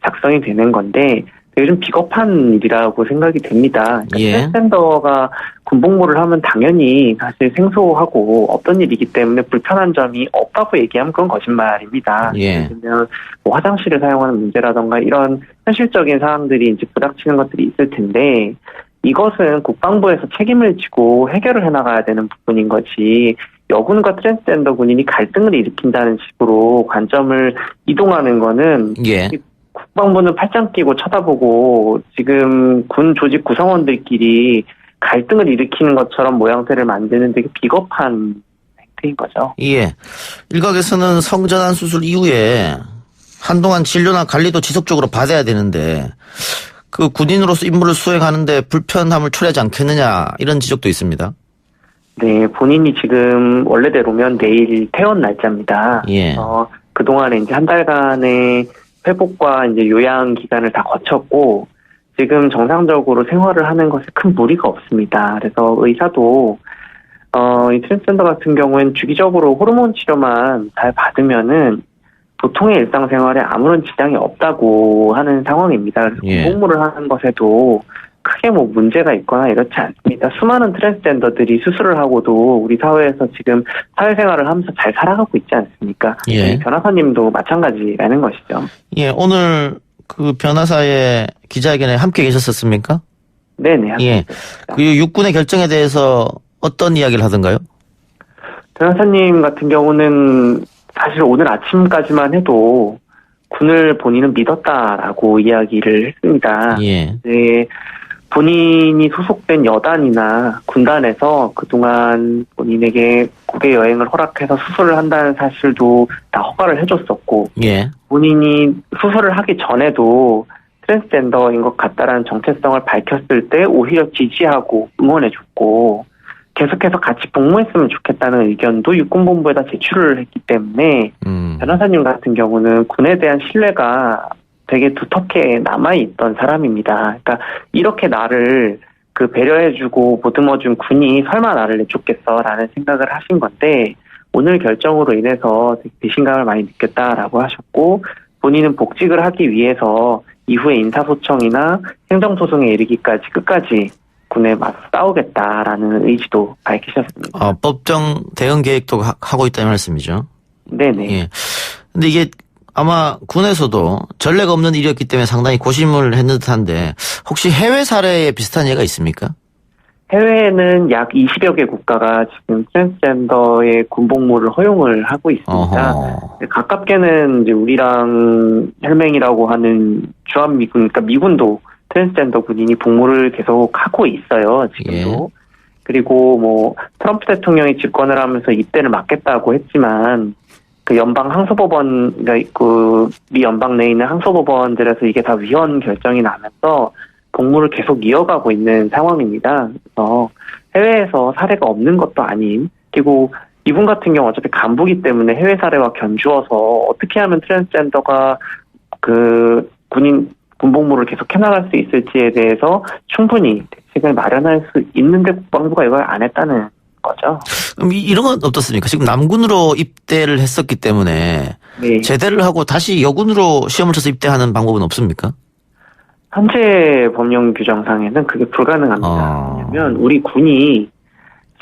Speaker 10: 작성이 되는 건데 되게 좀 비겁한 일이라고 생각이 됩니다. 그러니까
Speaker 4: 예.
Speaker 10: 트랜스젠더가 군복무를 하면 당연히 사실 생소하고 없던 일이기 때문에 불편한 점이 없다고 얘기하면 그건 거짓말입니다.
Speaker 4: 예.
Speaker 10: 예를 들면 뭐 화장실을 사용하는 문제라던가 이런 현실적인 사항들이 이제 부닥치는 것들이 있을 텐데 이것은 국방부에서 책임을 지고 해결을 해나가야 되는 부분인 거지 여군과 트랜스젠더 군인이 갈등을 일으킨다는 식으로 관점을 이동하는 거는
Speaker 4: 예.
Speaker 10: 국방부는 팔짱 끼고 쳐다보고 지금 군 조직 구성원들끼리 갈등을 일으키는 것처럼 모양새를 만드는 되게 비겁한 행태인 거죠.
Speaker 4: 예. 일각에서는 성전환 수술 이후에 한동안 진료나 관리도 지속적으로 받아야 되는데 군인으로서 임무를 수행하는데 불편함을 초래하지 않겠느냐 이런 지적도 있습니다.
Speaker 10: 네, 본인이 지금 원래대로면 내일 퇴원 날짜입니다.
Speaker 4: 예.
Speaker 10: 그동안에 이제 한 달간의 회복과 이제 요양 기간을 다 거쳤고 지금 정상적으로 생활을 하는 것에 큰 무리가 없습니다. 그래서 의사도 이 트랜스젠더 같은 경우에는 주기적으로 호르몬 치료만 잘 받으면은 보통의 일상생활에 아무런 지장이 없다고 하는 상황입니다. 그래서
Speaker 4: 예.
Speaker 10: 공복무를 하는 것에도 크게 뭐 문제가 있거나 이렇지 않습니다. 수많은 트랜스젠더들이 수술을 하고도 우리 사회에서 지금 사회생활을 하면서 잘 살아가고 있지 않습니까?
Speaker 4: 예.
Speaker 10: 변호사님도 마찬가지라는 것이죠.
Speaker 4: 예, 오늘 변호사의 기자회견에 함께 계셨었습니까?
Speaker 10: 네네.
Speaker 4: 예. 육군의 결정에 대해서 어떤 이야기를 하던가요?
Speaker 10: 변호사님 같은 경우는 사실 오늘 아침까지만 해도 군을 본인은 믿었다라고 이야기를 했습니다.
Speaker 4: 예.
Speaker 10: 네. 본인이 소속된 여단이나 군단에서 그동안 본인에게 국외 여행을 허락해서 수술을 한다는 사실도 다 허가를 해줬었고
Speaker 4: 예.
Speaker 10: 본인이 수술을 하기 전에도 트랜스젠더인 것 같다라는 정체성을 밝혔을 때 오히려 지지하고 응원해줬고 계속해서 같이 복무했으면 좋겠다는 의견도 육군본부에다 제출을 했기 때문에 변호사님 같은 경우는 군에 대한 신뢰가 되게 두텁게 남아있던 사람입니다. 그러니까 이렇게 나를 배려해주고 보듬어준 군이 설마 나를 내쫓겠어라는 생각을 하신 건데 오늘 결정으로 인해서 되게 배신감을 많이 느꼈다라고 하셨고 본인은 복직을 하기 위해서 이후에 인사소청이나 행정소송에 이르기까지 끝까지 군에 맞서 싸우겠다라는 의지도 밝히셨습니다.
Speaker 4: 법정 대응 계획도 하고 있다는 말씀이죠.
Speaker 10: 네네.
Speaker 4: 예. 근데 이게 아마 군에서도 전례가 없는 일이었기 때문에 상당히 고심을 했는 듯한데 혹시 해외 사례에 비슷한 예가 있습니까?
Speaker 10: 해외에는 약 20여 개 국가가 지금 트랜스젠더의 군복무를 허용을 하고 있습니다. 가깝게는 이제 우리랑 혈맹이라고 하는 주한미군, 그러니까 미군도 트랜스젠더 군인이 복무를 계속 하고 있어요, 지금도. 예. 그리고 뭐 트럼프 대통령이 집권을 하면서 입대를 막겠다고 했지만 그 연방 항소법원, 그러니까 그 미 연방 내에 있는 항소법원들에서 이게 다 위헌 결정이 나면서 복무를 계속 이어가고 있는 상황입니다. 그래서 해외에서 사례가 없는 것도 아닌, 그리고 이분 같은 경우 어차피 간부기 때문에 해외 사례와 견주어서 어떻게 하면 트랜스젠더가 그 군복무를 계속 해나갈 수 있을지에 대해서 충분히 대책을 마련할 수 있는데 국방부가 이걸 안 했다는 거죠.
Speaker 4: 이런 건 어떻습니까? 지금 남군으로 입대를 했었기 때문에 네. 제대를 하고 다시 여군으로 시험을 쳐서 입대하는 방법은 없습니까?
Speaker 10: 현재 법령 규정상에는 그게 불가능합니다. 왜냐하면 우리 군이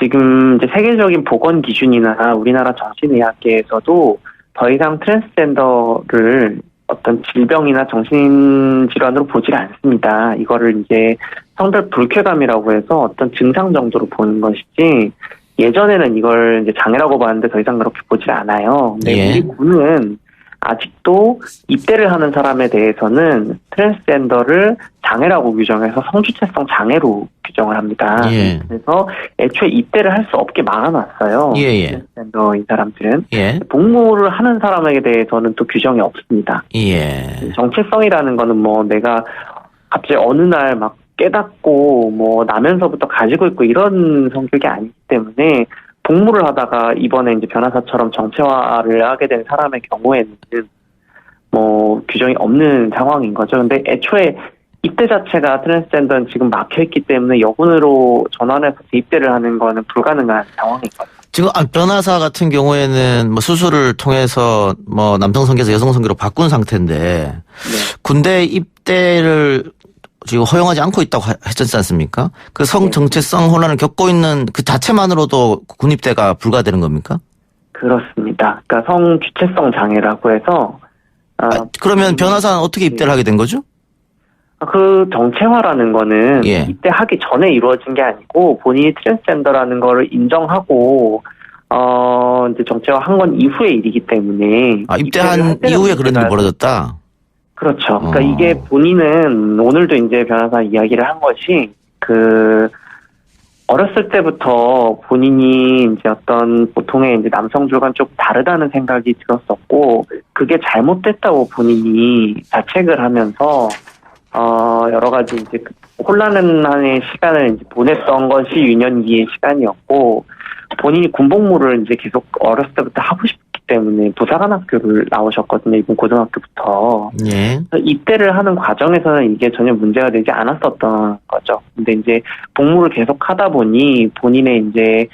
Speaker 10: 지금 이제 세계적인 보건 기준이나 우리나라 정신의학계에서도 더 이상 트랜스젠더를 어떤 질병이나 정신질환으로 보질 않습니다. 이거를 이제 성별 불쾌감이라고 해서 어떤 증상 정도로 보는 것이지, 예전에는 이걸 이제 장애라고 봤는데 더 이상 그렇게 보질 않아요. 근데 예. 우리 군은 아직도 입대를 하는 사람에 대해서는 트랜스젠더를 장애라고 규정해서 성주체성 장애로 규정을 합니다. 예. 그래서 애초에 입대를 할 수 없게 막아놨어요. 예. 트랜스젠더인 사람들은. 예. 복무를 하는 사람에게 대해서는 또 규정이 없습니다. 예. 정체성이라는 거는 뭐 내가 갑자기 어느 날 막 깨닫고 뭐 나면서부터 가지고 있고 이런 성격이 아니기 때문에 복무를 하다가 이번에 이제 변호사처럼 정체화를 하게 된 사람의 경우에는 뭐 규정이 없는 상황인 거죠. 근데 애초에 입대 자체가 트랜스젠더는 지금 막혀있기 때문에 여군으로 전환해서 입대를 하는 거는 불가능한 상황인 거죠.
Speaker 4: 지금 변호사 같은 경우에는 뭐 수술을 통해서 뭐 남성 성기에서 여성 성기로 바꾼 상태인데 네. 군대 입대를 지금 허용하지 않고 있다고 했지 않습니까? 그 성정체성 혼란을 겪고 있는 그 자체만으로도 군입대가 불가되는 겁니까?
Speaker 10: 그렇습니다. 그러니까 성주체성 장애라고 해서
Speaker 4: 그러면 변호사는 어떻게 입대를 하게 된 거죠?
Speaker 10: 그 정체화라는 거는 예. 입대하기 전에 이루어진 게 아니고 본인이 트랜스젠더라는 거를 인정하고 이제 정체화한 건 이후의 일이기 때문에
Speaker 4: 입대한 이후에 그런 일이 벌어졌다.
Speaker 10: 그렇죠. 그러니까 이게 본인은 오늘도 이제 변호사 이야기를 한 것이 어렸을 때부터 본인이 이제 어떤 보통의 이제 남성들과는 좀 다르다는 생각이 들었었고 그게 잘못됐다고 본인이 자책을 하면서 여러 가지 이제 혼란한 시간을 이제 보냈던 것이 유년기의 시간이었고 본인이 군복무를 이제 계속 어렸을 때부터 하고 싶기 때문에 부사관 학교를 나오셨거든요. 이번 고등학교부터. 예. 입대를 하는 과정에서는 이게 전혀 문제가 되지 않았었던 거죠. 근데 이제 복무를 계속 하다 보니 본인의 이제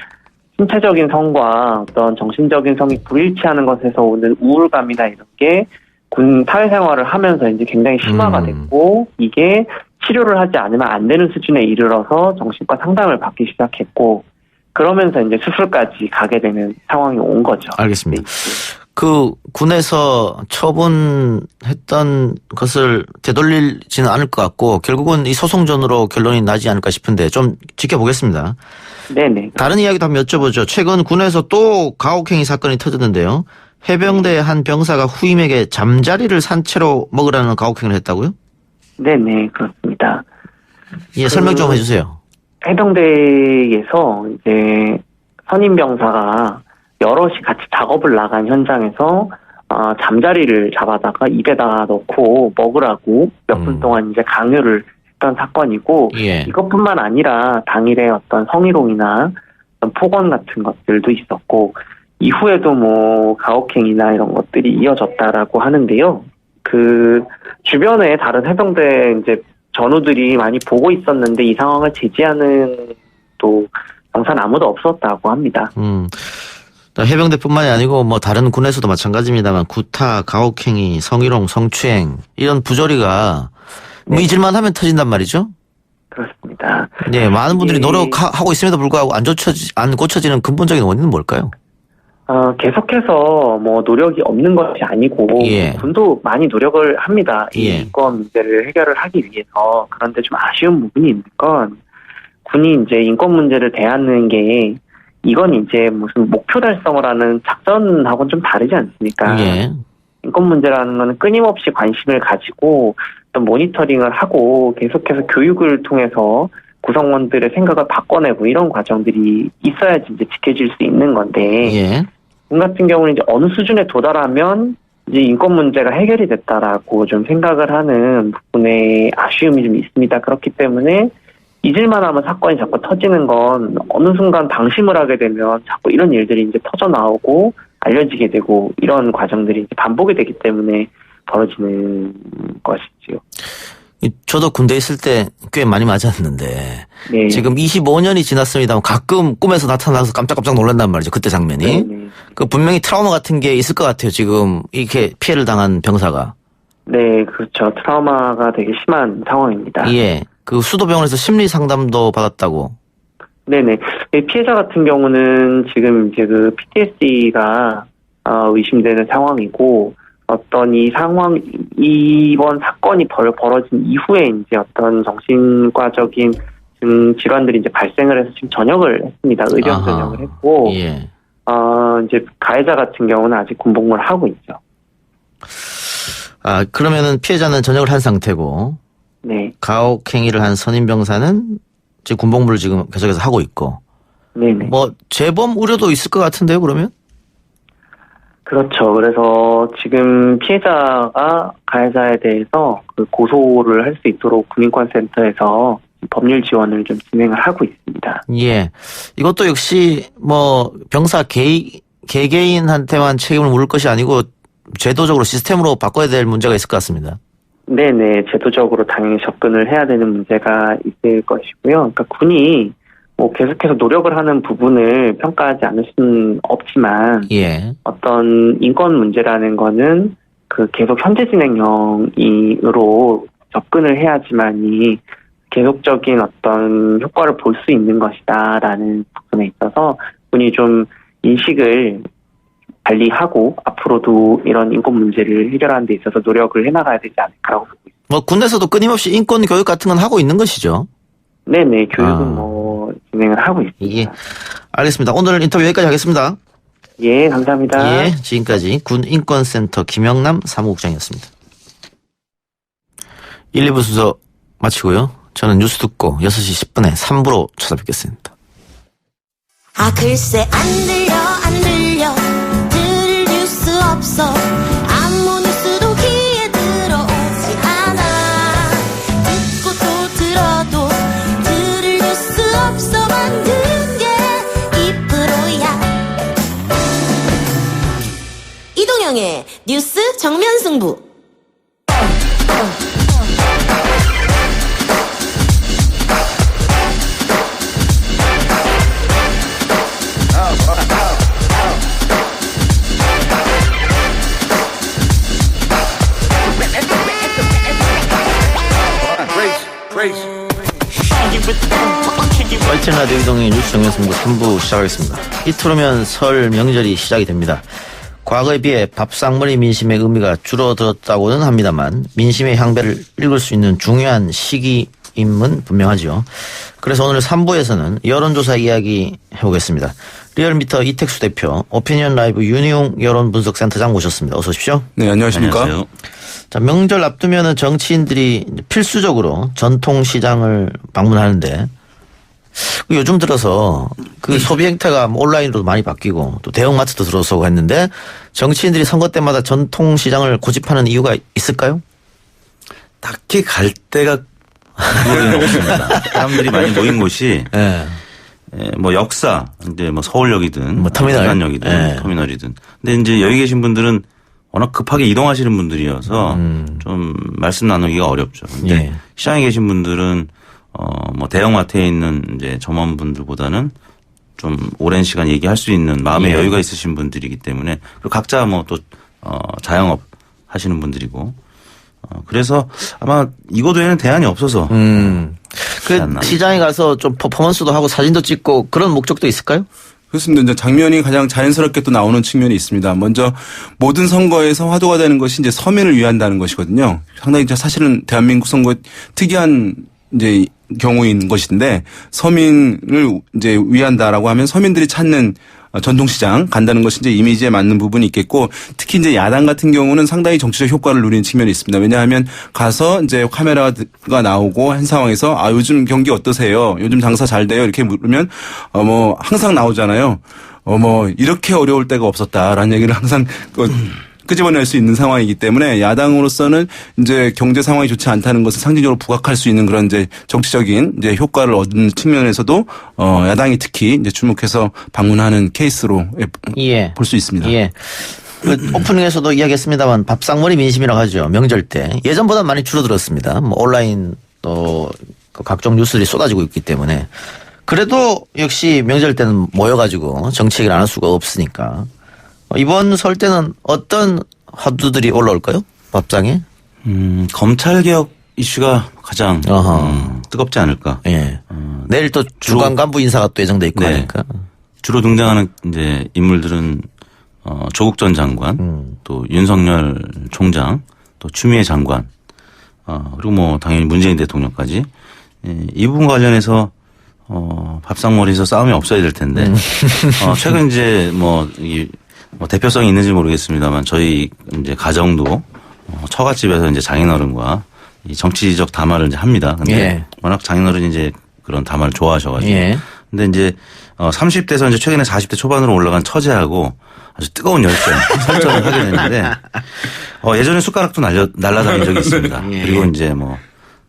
Speaker 10: 신체적인 성과 어떤 정신적인 성이 불일치하는 것에서 오는 우울감이나 이런 게 군 사회생활을 하면서 이제 굉장히 심화가 됐고 이게 치료를 하지 않으면 안 되는 수준에 이르러서 정신과 상담을 받기 시작했고 그러면서 이제 수술까지 가게 되는 상황이 온 거죠.
Speaker 4: 알겠습니다. 그 군에서 처분했던 것을 되돌리지는 않을 것 같고 결국은 이 소송전으로 결론이 나지 않을까 싶은데 좀 지켜보겠습니다.
Speaker 10: 네네.
Speaker 4: 다른 이야기도 한번 여쭤보죠. 최근 군에서 또 가혹행위 사건이 터졌는데요. 해병대 한 병사가 후임에게 잠자리를 산채로 먹으라는 가혹행위를 했다고요?
Speaker 10: 네네, 그렇습니다.
Speaker 4: 예, 설명 좀 해주세요.
Speaker 10: 해병대에서 이제 선임 병사가 여럿이 같이 작업을 나간 현장에서 잠자리를 잡아다가 입에다 넣고 먹으라고 몇 분 동안 이제 강요를 했던 사건이고 예. 이것뿐만 아니라 당일에 어떤 성희롱이나 어떤 폭언 같은 것들도 있었고 이후에도 뭐 가혹행위나 이런 것들이 이어졌다라고 하는데요. 그 주변에 다른 해병대 이제 전우들이 많이 보고 있었는데 이 상황을 제지하는 또 병사는 아무도 없었다고 합니다.
Speaker 4: 해병대뿐만이 아니고 뭐 다른 군에서도 마찬가지입니다만 구타, 가혹행위, 성희롱, 성추행 이런 부조리가 뭐 잊을만 하면 터진단 말이죠.
Speaker 10: 그렇습니다.
Speaker 4: 네, 많은 분들이 노력하고 있음에도 불구하고 안 고쳐지는 근본적인 원인은 뭘까요?
Speaker 10: 계속해서 뭐 노력이 없는 것이 아니고
Speaker 4: 예.
Speaker 10: 군도 많이 노력을 합니다. 이 인권 문제를 해결을 하기 위해서. 그런데 좀 아쉬운 부분이 있는 건 군이 이제 인권 문제를 대하는 게 이건 이제 무슨 목표 달성을 하는 작전하고는 좀 다르지 않습니까?
Speaker 4: 예.
Speaker 10: 인권 문제라는 거는 끊임없이 관심을 가지고 어떤 모니터링을 하고 계속해서 교육을 통해서 구성원들의 생각을 바꿔내고 이런 과정들이 있어야지 이제 지켜질 수 있는 건데
Speaker 4: 예.
Speaker 10: 군 같은 경우는 이제 어느 수준에 도달하면 이제 인권 문제가 해결이 됐다라고 좀 생각을 하는 부분에 아쉬움이 좀 있습니다. 그렇기 때문에 잊을만 하면 사건이 자꾸 터지는 건 어느 순간 방심을 하게 되면 자꾸 이런 일들이 이제 터져 나오고 알려지게 되고 이런 과정들이 이제 반복이 되기 때문에 벌어지는 것이지요.
Speaker 4: 저도 군대 있을 때 꽤 많이 맞았는데
Speaker 10: 네.
Speaker 4: 지금 25년이 지났습니다만 가끔 꿈에서 나타나서 깜짝깜짝 놀란단 말이죠. 그때 장면이.
Speaker 10: 네.
Speaker 4: 그 분명히 트라우마 같은 게 있을 것 같아요. 지금 이렇게 피해를 당한 병사가.
Speaker 10: 네, 그렇죠. 트라우마가 되게 심한 상황입니다.
Speaker 4: 예. 그 수도병원에서 심리 상담도 받았다고.
Speaker 10: 네네. 피해자 같은 경우는 지금 이제 그 PTSD가 의심되는 상황이고 어떤 이번 사건이 벌어진 이후에 이제 어떤 정신과적인 질환들이 이제 발생을 해서 지금 전역을 했습니다. 의병 전역을 했고,
Speaker 4: 예.
Speaker 10: 이제 가해자 같은 경우는 아직 군복무를 하고 있죠.
Speaker 4: 그러면은 피해자는 전역을 한 상태고,
Speaker 10: 네.
Speaker 4: 가혹행위를 한 선임병사는 지금 군복무를 지금 계속해서 하고 있고,
Speaker 10: 네네.
Speaker 4: 뭐 재범 우려도 있을 것 같은데요, 그러면?
Speaker 10: 그렇죠. 그래서 지금 피해자가 가해자에 대해서 그 고소를 할 수 있도록 국민권센터에서 법률 지원을 좀 진행을 하고 있습니다.
Speaker 4: 예. 이것도 역시 뭐 병사 개개인한테만 책임을 물을 것이 아니고 제도적으로 시스템으로 바꿔야 될 문제가 있을 것 같습니다.
Speaker 10: 네네. 제도적으로 당연히 접근을 해야 되는 문제가 있을 것이고요. 그러니까 군이 뭐 계속해서 노력을 하는 부분을 평가하지 않을 수는 없지만
Speaker 4: 예.
Speaker 10: 어떤 인권 문제라는 거는 그 계속 현재 진행형으로 접근을 해야지만이 계속적인 어떤 효과를 볼 수 있는 것이다라는 부분에 있어서 군이 좀 인식을 관리하고 앞으로도 이런 인권 문제를 해결하는 데 있어서 노력을 해나가야 되지 않을까라고 보고 있습니다.
Speaker 4: 뭐 군에서도 끊임없이 인권 교육 같은 건 하고 있는 것이죠.
Speaker 10: 네네. 교육은 뭐 진행을 하고 있습니다.
Speaker 4: 예. 알겠습니다. 오늘 인터뷰 여기까지 하겠습니다.
Speaker 10: 예, 감사합니다.
Speaker 4: 예, 지금까지 군인권센터 김영남 사무국장이었습니다. 1, 2부 순서 마치고요. 저는 뉴스 듣고 6시 10분에 3부로 찾아뵙겠습니다.
Speaker 11: 글쎄 안 들려 들을 뉴스 없어 아무 뉴스도 귀에 들어오지 않아 듣고 또 들어도 들을 뉴스 없어 만든 게 이 프로야 이동영의 뉴스 정면 승부.
Speaker 4: 빨천라디오 이동의 뉴스 정면승부 3부 시작하겠습니다. 이틀 후면 설 명절이 시작이 됩니다. 과거에 비해 밥상머리 민심의 의미가 줄어들었다고는 합니다만 민심의 향배를 읽을 수 있는 중요한 시기임은 분명하죠. 그래서 오늘 3부에서는 여론조사 이야기 해보겠습니다. 리얼미터 이택수 대표, 오피니언 라이브 윤희용 여론분석센터장 모셨습니다. 어서 오십시오.
Speaker 12: 네, 안녕하십니까.
Speaker 13: 안녕하세요.
Speaker 4: 자, 명절 앞두면은 정치인들이 필수적으로 전통시장을 방문하는데 요즘 들어서 그 소비 행태가 온라인으로도 많이 바뀌고 또 대형마트도 들어서고 했는데 정치인들이 선거 때마다 전통시장을 고집하는 이유가 있을까요?
Speaker 13: 딱히 갈 데가 없습니다. 사람들이 많이 모인 곳이
Speaker 4: 네.
Speaker 13: 뭐 역사, 이제 뭐 서울역이든
Speaker 4: 뭐 터미널,
Speaker 13: 역이든
Speaker 4: 네.
Speaker 13: 터미널이든. 근데 이제 여기 계신 분들은 워낙 급하게 이동하시는 분들이어서 좀 말씀 나누기가 어렵죠. 근데
Speaker 4: 예.
Speaker 13: 시장에 계신 분들은 뭐 대형마트에 있는 이제 점원분들보다는 좀 오랜 시간 얘기할 수 있는 마음의
Speaker 4: 예.
Speaker 13: 여유가 있으신 분들이기 때문에 그리고 각자 뭐 또 자영업 하시는 분들이고 그래서 아마 이거 외에는 대안이 없어서
Speaker 4: 그 시장에 가서 좀 퍼포먼스도 하고 사진도 찍고 그런 목적도 있을까요?
Speaker 12: 그렇습니다. 이제 장면이 가장 자연스럽게 또 나오는 측면이 있습니다. 먼저 모든 선거에서 화두가 되는 것이 이제 서민을 위한다는 것이거든요. 상당히 사실은 대한민국 선거의 특이한 이제 경우인 것인데 서민을 이제 위한다라고 하면 서민들이 찾는 전통시장 간다는 것이 이제 이미지에 맞는 부분이 있겠고 특히 이제 야당 같은 경우는 상당히 정치적 효과를 누리는 측면이 있습니다. 왜냐하면 가서 이제 카메라가 나오고 한 상황에서 요즘 경기 어떠세요? 요즘 장사 잘 돼요? 이렇게 물으면 뭐 항상 나오잖아요. 뭐 이렇게 어려울 때가 없었다라는 얘기를 항상 끄집어낼 수 있는 상황이기 때문에 야당으로서는 이제 경제 상황이 좋지 않다는 것을 상징적으로 부각할 수 있는 그런 이제 정치적인 이제 효과를 얻는 측면에서도 야당이 특히 이제 주목해서 방문하는 케이스로 볼 수 있습니다.
Speaker 4: 예. 오프닝에서도 이야기했습니다만 밥상머리 민심이라고 하죠. 명절 때 예전보다 많이 줄어들었습니다. 뭐 온라인 또 각종 뉴스들이 쏟아지고 있기 때문에 그래도 역시 명절 때는 모여가지고 정치 얘기를 안 할 수가 없으니까. 이번 설 때는 어떤 화두들이 올라올까요? 밥상에?
Speaker 13: 검찰개혁 이슈가 가장 뜨겁지 않을까.
Speaker 4: 예. 내일 또 중간 간부 인사가 또 예정돼 있고 하니까.
Speaker 13: 주로 등장하는 이제 인물들은 조국 전 장관, 또 윤석열 총장, 또 추미애 장관, 그리고 뭐 당연히 문재인 대통령까지 이 부분 관련해서 밥상머리에서 싸움이 없어야 될 텐데 최근 이제 뭐 대표성이 있는지 모르겠습니다만 저희 이제 가정도 처갓집에서 이제 장인어른과 이 정치적 담화를 이제 합니다. 근데 워낙 장인어른이 이제 그런 담화를 좋아하셔가지고. 근데 이제 30대에서 이제 최근에 40대 초반으로 올라간 처제하고 아주 뜨거운 설전을 하게 됐는데 예전에 숟가락도 날라다닌 적이 있습니다. 그리고 이제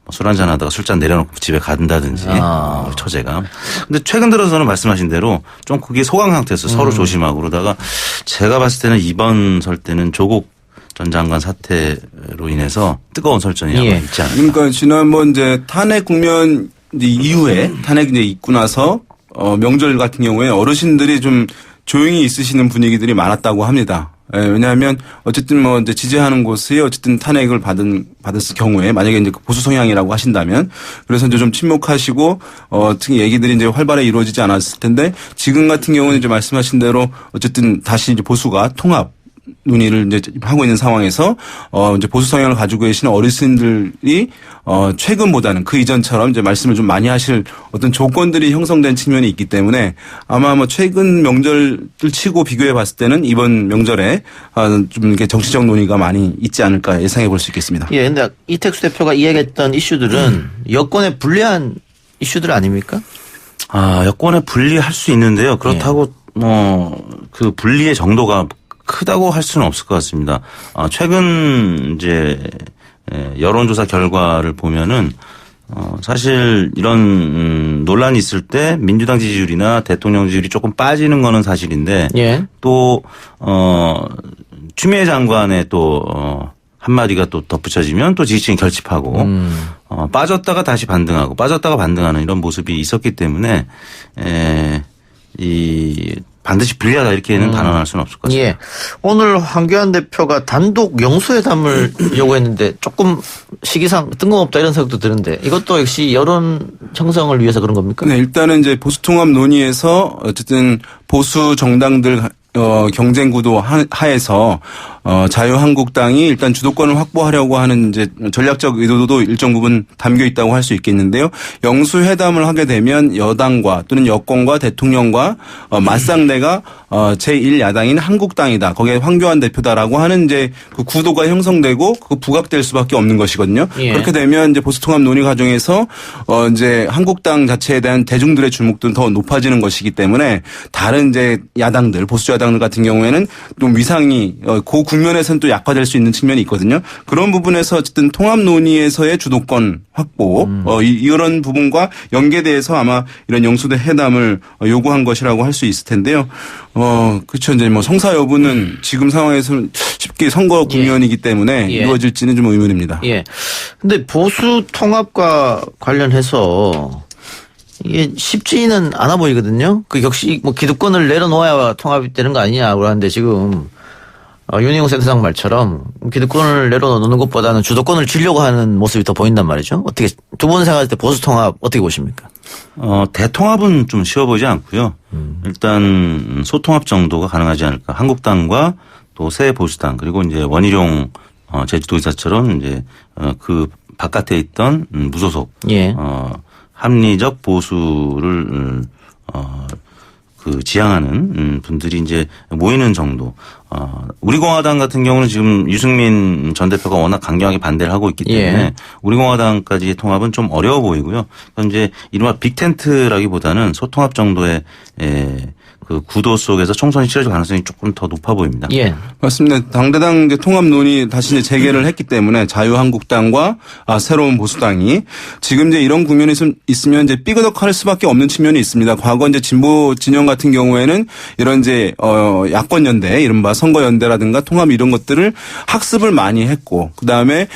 Speaker 13: 술 한잔 하다가 술잔 내려놓고 집에 간다든지 우리 처제가. 근데 최근 들어서는 말씀하신 대로 좀 그게 소강 상태였어요. 서로 조심하고 그러다가 제가 봤을 때는 이번 설 때는 조국 전 장관 사태로 인해서 뜨거운 설전이 아마 있지 않을까.
Speaker 12: 그러니까 지난번 이제 탄핵 국면 이후에 탄핵 이제 있고 나서 명절 같은 경우에 어르신들이 좀 조용히 있으시는 분위기들이 많았다고 합니다. 예, 왜냐하면 어쨌든 뭐 이제 지지하는 곳이 어쨌든 탄핵을 받았을 경우에 만약에 이제 보수 성향이라고 하신다면 그래서 이제 좀 침묵하시고 특히 얘기들이 이제 활발하게 이루어지지 않았을 텐데 지금 같은 경우는 이제 말씀하신 대로 어쨌든 다시 이제 보수가 통합 논의를 이제 하고 있는 상황에서 이제 보수 성향을 가지고 계시는 어르신들이 최근보다는 그 이전처럼 이제 말씀을 좀 많이 하실 어떤 조건들이 형성된 측면이 있기 때문에 아마 뭐 최근 명절을 치고 비교해 봤을 때는 이번 명절에 좀 이렇게 정치적 논의가 많이 있지 않을까 예상해 볼 수 있겠습니다.
Speaker 4: 예, 근데 이택수 대표가 이야기했던 이슈들은 여권에 불리한 이슈들 아닙니까?
Speaker 13: 여권에 불리할 수 있는데요. 그렇다고 그 불리의 정도가 크다고 할 수는 없을 것 같습니다. 최근 이제 여론조사 결과를 보면은 사실 이런 논란이 있을 때 민주당 지지율이나 대통령 지지율이 조금 빠지는 거는 사실인데 또 추미애 장관의 또 한마디가 또 덧붙여지면 또 지지층이 결집하고 빠졌다가 다시 반등하고 빠졌다가 반등하는 이런 모습이 있었기 때문에 반드시 불리하다 이렇게는 단언할 수는 없을 것 같습니다.
Speaker 4: 예. 오늘 황교안 대표가 단독 영수회담을 요구했는데 조금 시기상 뜬금없다 이런 생각도 드는데 이것도 역시 여론 형성을 위해서 그런 겁니까?
Speaker 12: 네, 일단은 이제 보수 통합 논의에서 어쨌든 보수 정당들 경쟁 구도 하에서 자유한국당이 일단 주도권을 확보하려고 하는 이제 전략적 의도도 일정 부분 담겨 있다고 할 수 있겠는데요. 영수회담을 하게 되면 여당과 또는 여권과 대통령과 맞상대가 제1야당인 한국당이다. 거기에 황교안 대표다라고 하는 이제 그 구도가 형성되고 그 부각될 수밖에 없는 것이거든요. 그렇게 되면 이제 보수 통합 논의 과정에서 이제 한국당 자체에 대한 대중들의 주목도 더 높아지는 것이기 때문에 다른 이제 야당들 보수 야당들 같은 경우에는 좀 위상이 그 국면에서는 또 약화될 수 있는 측면이 있거든요. 그런 부분에서 어쨌든 통합 논의에서의 주도권 확보 이런 부분과 연계돼서 아마 이런 영수대 회담을 요구한 것이라고 할 수 있을 텐데요. 그렇죠. 이제 뭐 성사 여부는 지금 상황에서 쉽게 선거 국면이기 때문에 이루어질지는 좀 의문입니다.
Speaker 4: 예. 근데 보수 통합과 관련해서 이게 쉽지는 않아 보이거든요. 그 역시 뭐 기득권을 내려놓아야 통합이 되는 거 아니냐고 하는데 지금 윤희용 센터장 말처럼 기득권을 내려놓는 것보다는 주도권을 쥐려고 하는 모습이 더 보인단 말이죠. 어떻게 두 분 생각할 때 보수 통합 어떻게 보십니까?
Speaker 13: 대통합은 좀 쉬워 보이지 않고요. 일단 소통합 정도가 가능하지 않을까. 한국당과 또 새 보수당 그리고 이제 원희룡 제주도지사처럼 이제 그 바깥에 있던 무소속
Speaker 4: 예.
Speaker 13: 합리적 보수를 지향하는 분들이 이제 모이는 정도. 우리공화당 같은 경우는 지금 유승민 전 대표가 워낙 강경하게 반대를 하고 있기 때문에
Speaker 4: 예.
Speaker 13: 우리공화당까지의 통합은 좀 어려워 보이고요. 이제 이른바 빅텐트라기보다는 소통합 정도의 그 구도 속에서 총선이 치러질 가능성이 조금 더 높아 보입니다.
Speaker 4: 예.
Speaker 12: 맞습니다. 당대당 이제 통합 논의 다시 이제 재개를 했기 때문에 자유한국당과 새로운 보수당이 지금 이제 이런 국면이 있으면 이제 삐그덕할 수밖에 없는 측면이 있습니다. 과거 이제 진보 진영 같은 경우에는 이런 이제 야권 연대, 이른바 선거 연대라든가 통합 이런 것들을 학습을 많이 했고, 그 다음에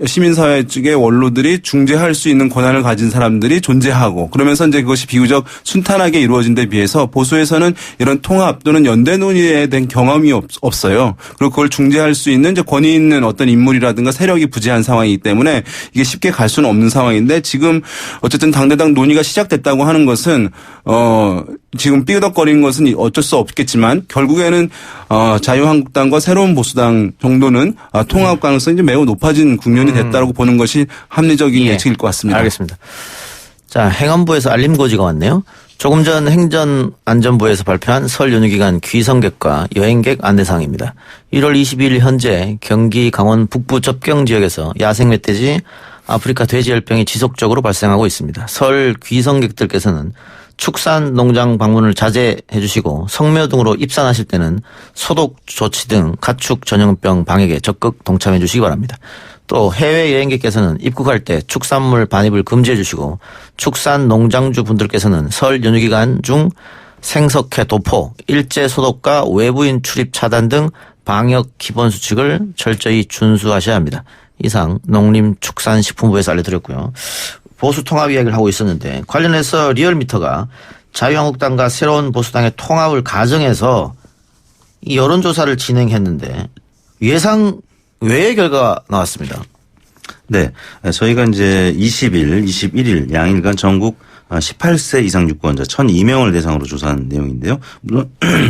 Speaker 12: 시민사회 쪽의 원로들이 중재할 수 있는 권한을 가진 사람들이 존재하고, 그러면서 이제 그것이 비교적 순탄하게 이루어진 데 비해서 보수에서는 이런 통합 또는 연대 논의에 대한 경험이 없어요. 그리고 그걸 중재할 수 있는 이제 권위 있는 어떤 인물이라든가 세력이 부재한 상황이기 때문에 이게 쉽게 갈 수는 없는 상황인데, 지금 어쨌든 당대당 논의가 시작됐다고 하는 것은 지금 삐그덕거리는 것은 어쩔 수 없겠지만 결국에는 자유한국당과 새로운 보수당 정도는 통합 가능성이 매우 높아진 국면이 됐다고 보는 것이 합리적인 예측일 것 같습니다.
Speaker 4: 알겠습니다. 자, 행안부에서 알림고지가 왔네요. 조금 전 행정안전부에서 발표한 설 연휴 기간 귀성객과 여행객 안내사항입니다. 1월 22일 현재 경기 강원 북부 접경 지역에서 야생 멧돼지 아프리카 돼지열병이 지속적으로 발생하고 있습니다. 설 귀성객들께서는 축산 농장 방문을 자제해 주시고 성묘 등으로 입산하실 때는 소독 조치 등 가축 전염병 방역에 적극 동참해 주시기 바랍니다. 또 해외 여행객께서는 입국할 때 축산물 반입을 금지해 주시고 축산 농장주 분들께서는 설 연휴 기간 중 생석회 도포, 일제 소독과 외부인 출입 차단 등 방역 기본 수칙을 철저히 준수하셔야 합니다. 이상 농림축산식품부에서 알려드렸고요. 보수 통합 이야기를 하고 있었는데 관련해서 리얼미터가 자유한국당과 새로운 보수당의 통합을 가정해서 이 여론조사를 진행했는데 예상 외의 결과가 나왔습니다.
Speaker 13: 네. 저희가 이제 20일, 21일 양일간 전국 18세 이상 유권자 1,002명을 대상으로 조사한 내용인데요.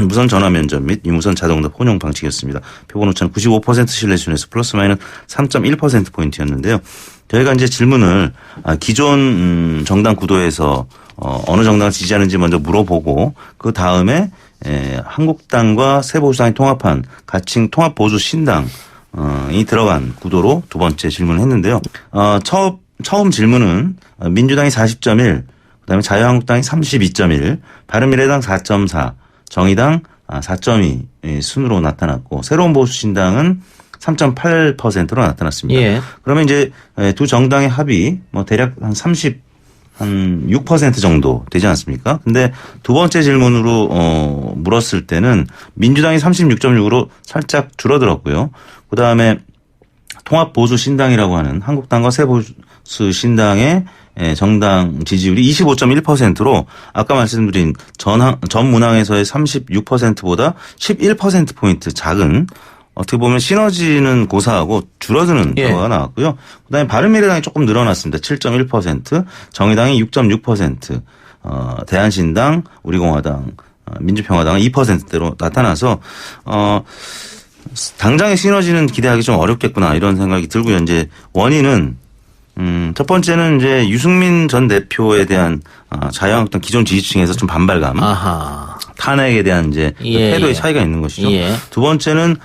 Speaker 13: 무선 전화 면접 및 유무선 자동답 혼용 방식이었습니다. 표본오차는 95% 신뢰 수준에서 플러스 마이너스 3.1%포인트였는데요. 저희가 이제 질문을 기존 정당 구도에서 어느 정당을 지지하는지 먼저 물어보고 그 다음에 한국당과 새보수당이 통합한 가칭 통합보수 신당 이 들어간 구도로 두 번째 질문을 했는데요. 처음 질문은 민주당이 40.1, 그다음에 자유한국당이 32.1, 바른미래당 4.4, 정의당 4.2 순으로 나타났고 새로운 보수신당은 3.8%로 나타났습니다.
Speaker 4: 예.
Speaker 13: 그러면 이제 두 정당의 합이 뭐 대략 한 6% 정도 되지 않습니까? 근데 두 번째 질문으로 물었을 때는 민주당이 36.6으로 살짝 줄어들었고요. 그다음에 통합보수신당이라고 하는 한국당과 새보수신당의 정당 지지율이 25.1%로 아까 말씀드린 전 문항에서의 36%보다 11%포인트 작은 어떻게 보면 시너지는 고사하고 줄어드는 결과가 나왔고요. 그다음에 바른미래당이 조금 늘어났습니다. 7.1%, 정의당이 6.6%, 대한신당, 우리공화당, 민주평화당은 2%대로 나타나서 당장의 시너지는 기대하기 좀 어렵겠구나 이런 생각이 들고요. 이제 원인은 첫 번째는 이제 유승민 전 대표에 대한 자유한국당 기존 지지층에서 좀 반발감, 탄핵에 대한 이제 태도의 차이가 있는 것이죠. 두 번째는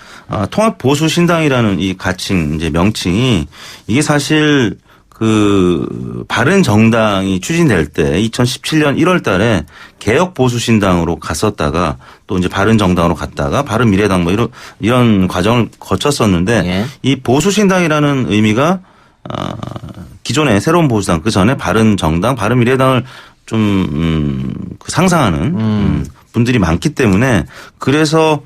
Speaker 13: 통합 보수 신당이라는 이 가칭 이제 명칭이 이게 사실 그 바른 정당이 추진될 때 2017년 1월 달에 개혁 보수 신당으로 갔었다가 또 이제 바른 정당으로 갔다가 바른 미래당 뭐 이런 과정을 거쳤었는데 이 보수 신당이라는 의미가 기존의 새로운 보수당 그 전에 바른 정당, 바른 미래당을 좀 상상하는 분들이 많기 때문에 그래서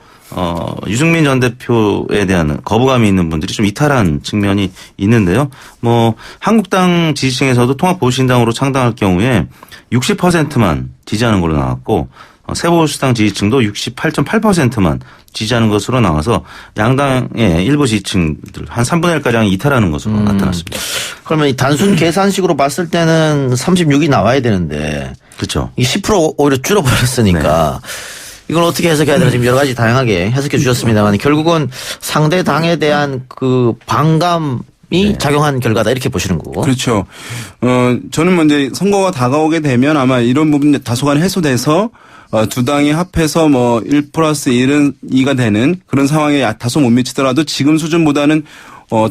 Speaker 13: 유승민 전 대표에 대한 거부감이 있는 분들이 좀 이탈한 측면이 있는데요. 뭐 한국당 지지층에서도 통합보수신당으로 창당할 경우에 60%만 지지하는 걸로 나왔고 새보수당 지지층도 68.8%만 지지하는 것으로 나와서 양당의 일부 지지층들 한 3분의 1가량이 이탈하는 것으로 나타났습니다.
Speaker 4: 그러면 이 단순 계산식으로 봤을 때는 36이 나와야 되는데
Speaker 13: 그렇죠.
Speaker 4: 이 10% 오히려 줄어버렸으니까 이걸 어떻게 해석해야 되나 지금 여러 가지 다양하게 해석해 주셨습니다만 결국은 상대 당에 대한 그 반감이 네. 작용한 결과다 이렇게 보시는 거고.
Speaker 12: 그렇죠. 저는 뭐 이제 선거가 다가오게 되면 아마 이런 부분 다소간 해소돼서 두 당이 합해서 뭐 1+1은 2가 되는 그런 상황에 다소 못 미치더라도 지금 수준보다는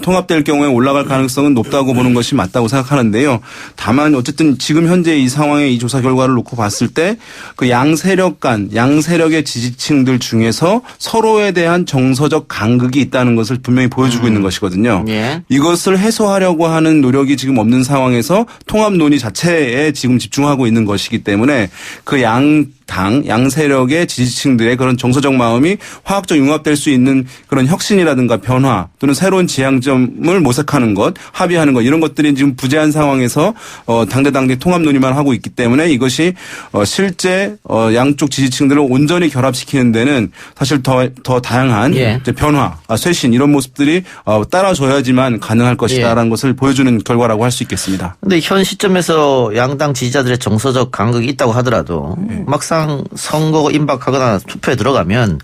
Speaker 12: 통합될 경우에 올라갈 가능성은 높다고 보는 것이 맞다고 생각하는데요. 다만 어쨌든 지금 현재 이 상황의 이 조사 결과를 놓고 봤을 때 그 양세력의 지지층들 중에서 서로에 대한 정서적 간극이 있다는 것을 분명히 보여주고 있는 것이거든요.
Speaker 4: 예.
Speaker 12: 이것을 해소하려고 하는 노력이 지금 없는 상황에서 통합 논의 자체에 지금 집중하고 있는 것이기 때문에 그 양세력의 지지층들의 그런 정서적 마음이 화학적 융합될 수 있는 그런 혁신이라든가 변화 또는 새로운 지향점을 모색하는 것, 합의하는 것 이런 것들이 지금 부재한 상황에서 당대 통합 논의만 하고 있기 때문에 이것이 실제 양쪽 지지층들을 온전히 결합시키는 데는 사실 더 다양한 이제 변화, 쇄신 이런 모습들이 따라줘야지만 가능할 것이다라는 것을 보여주는 결과라고 할 수 있겠습니다.
Speaker 4: 그런데 현 시점에서 양당 지지자들의 정서적 간극이 있다고 하더라도 막상 선거가 임박하거나 투표에 들어가면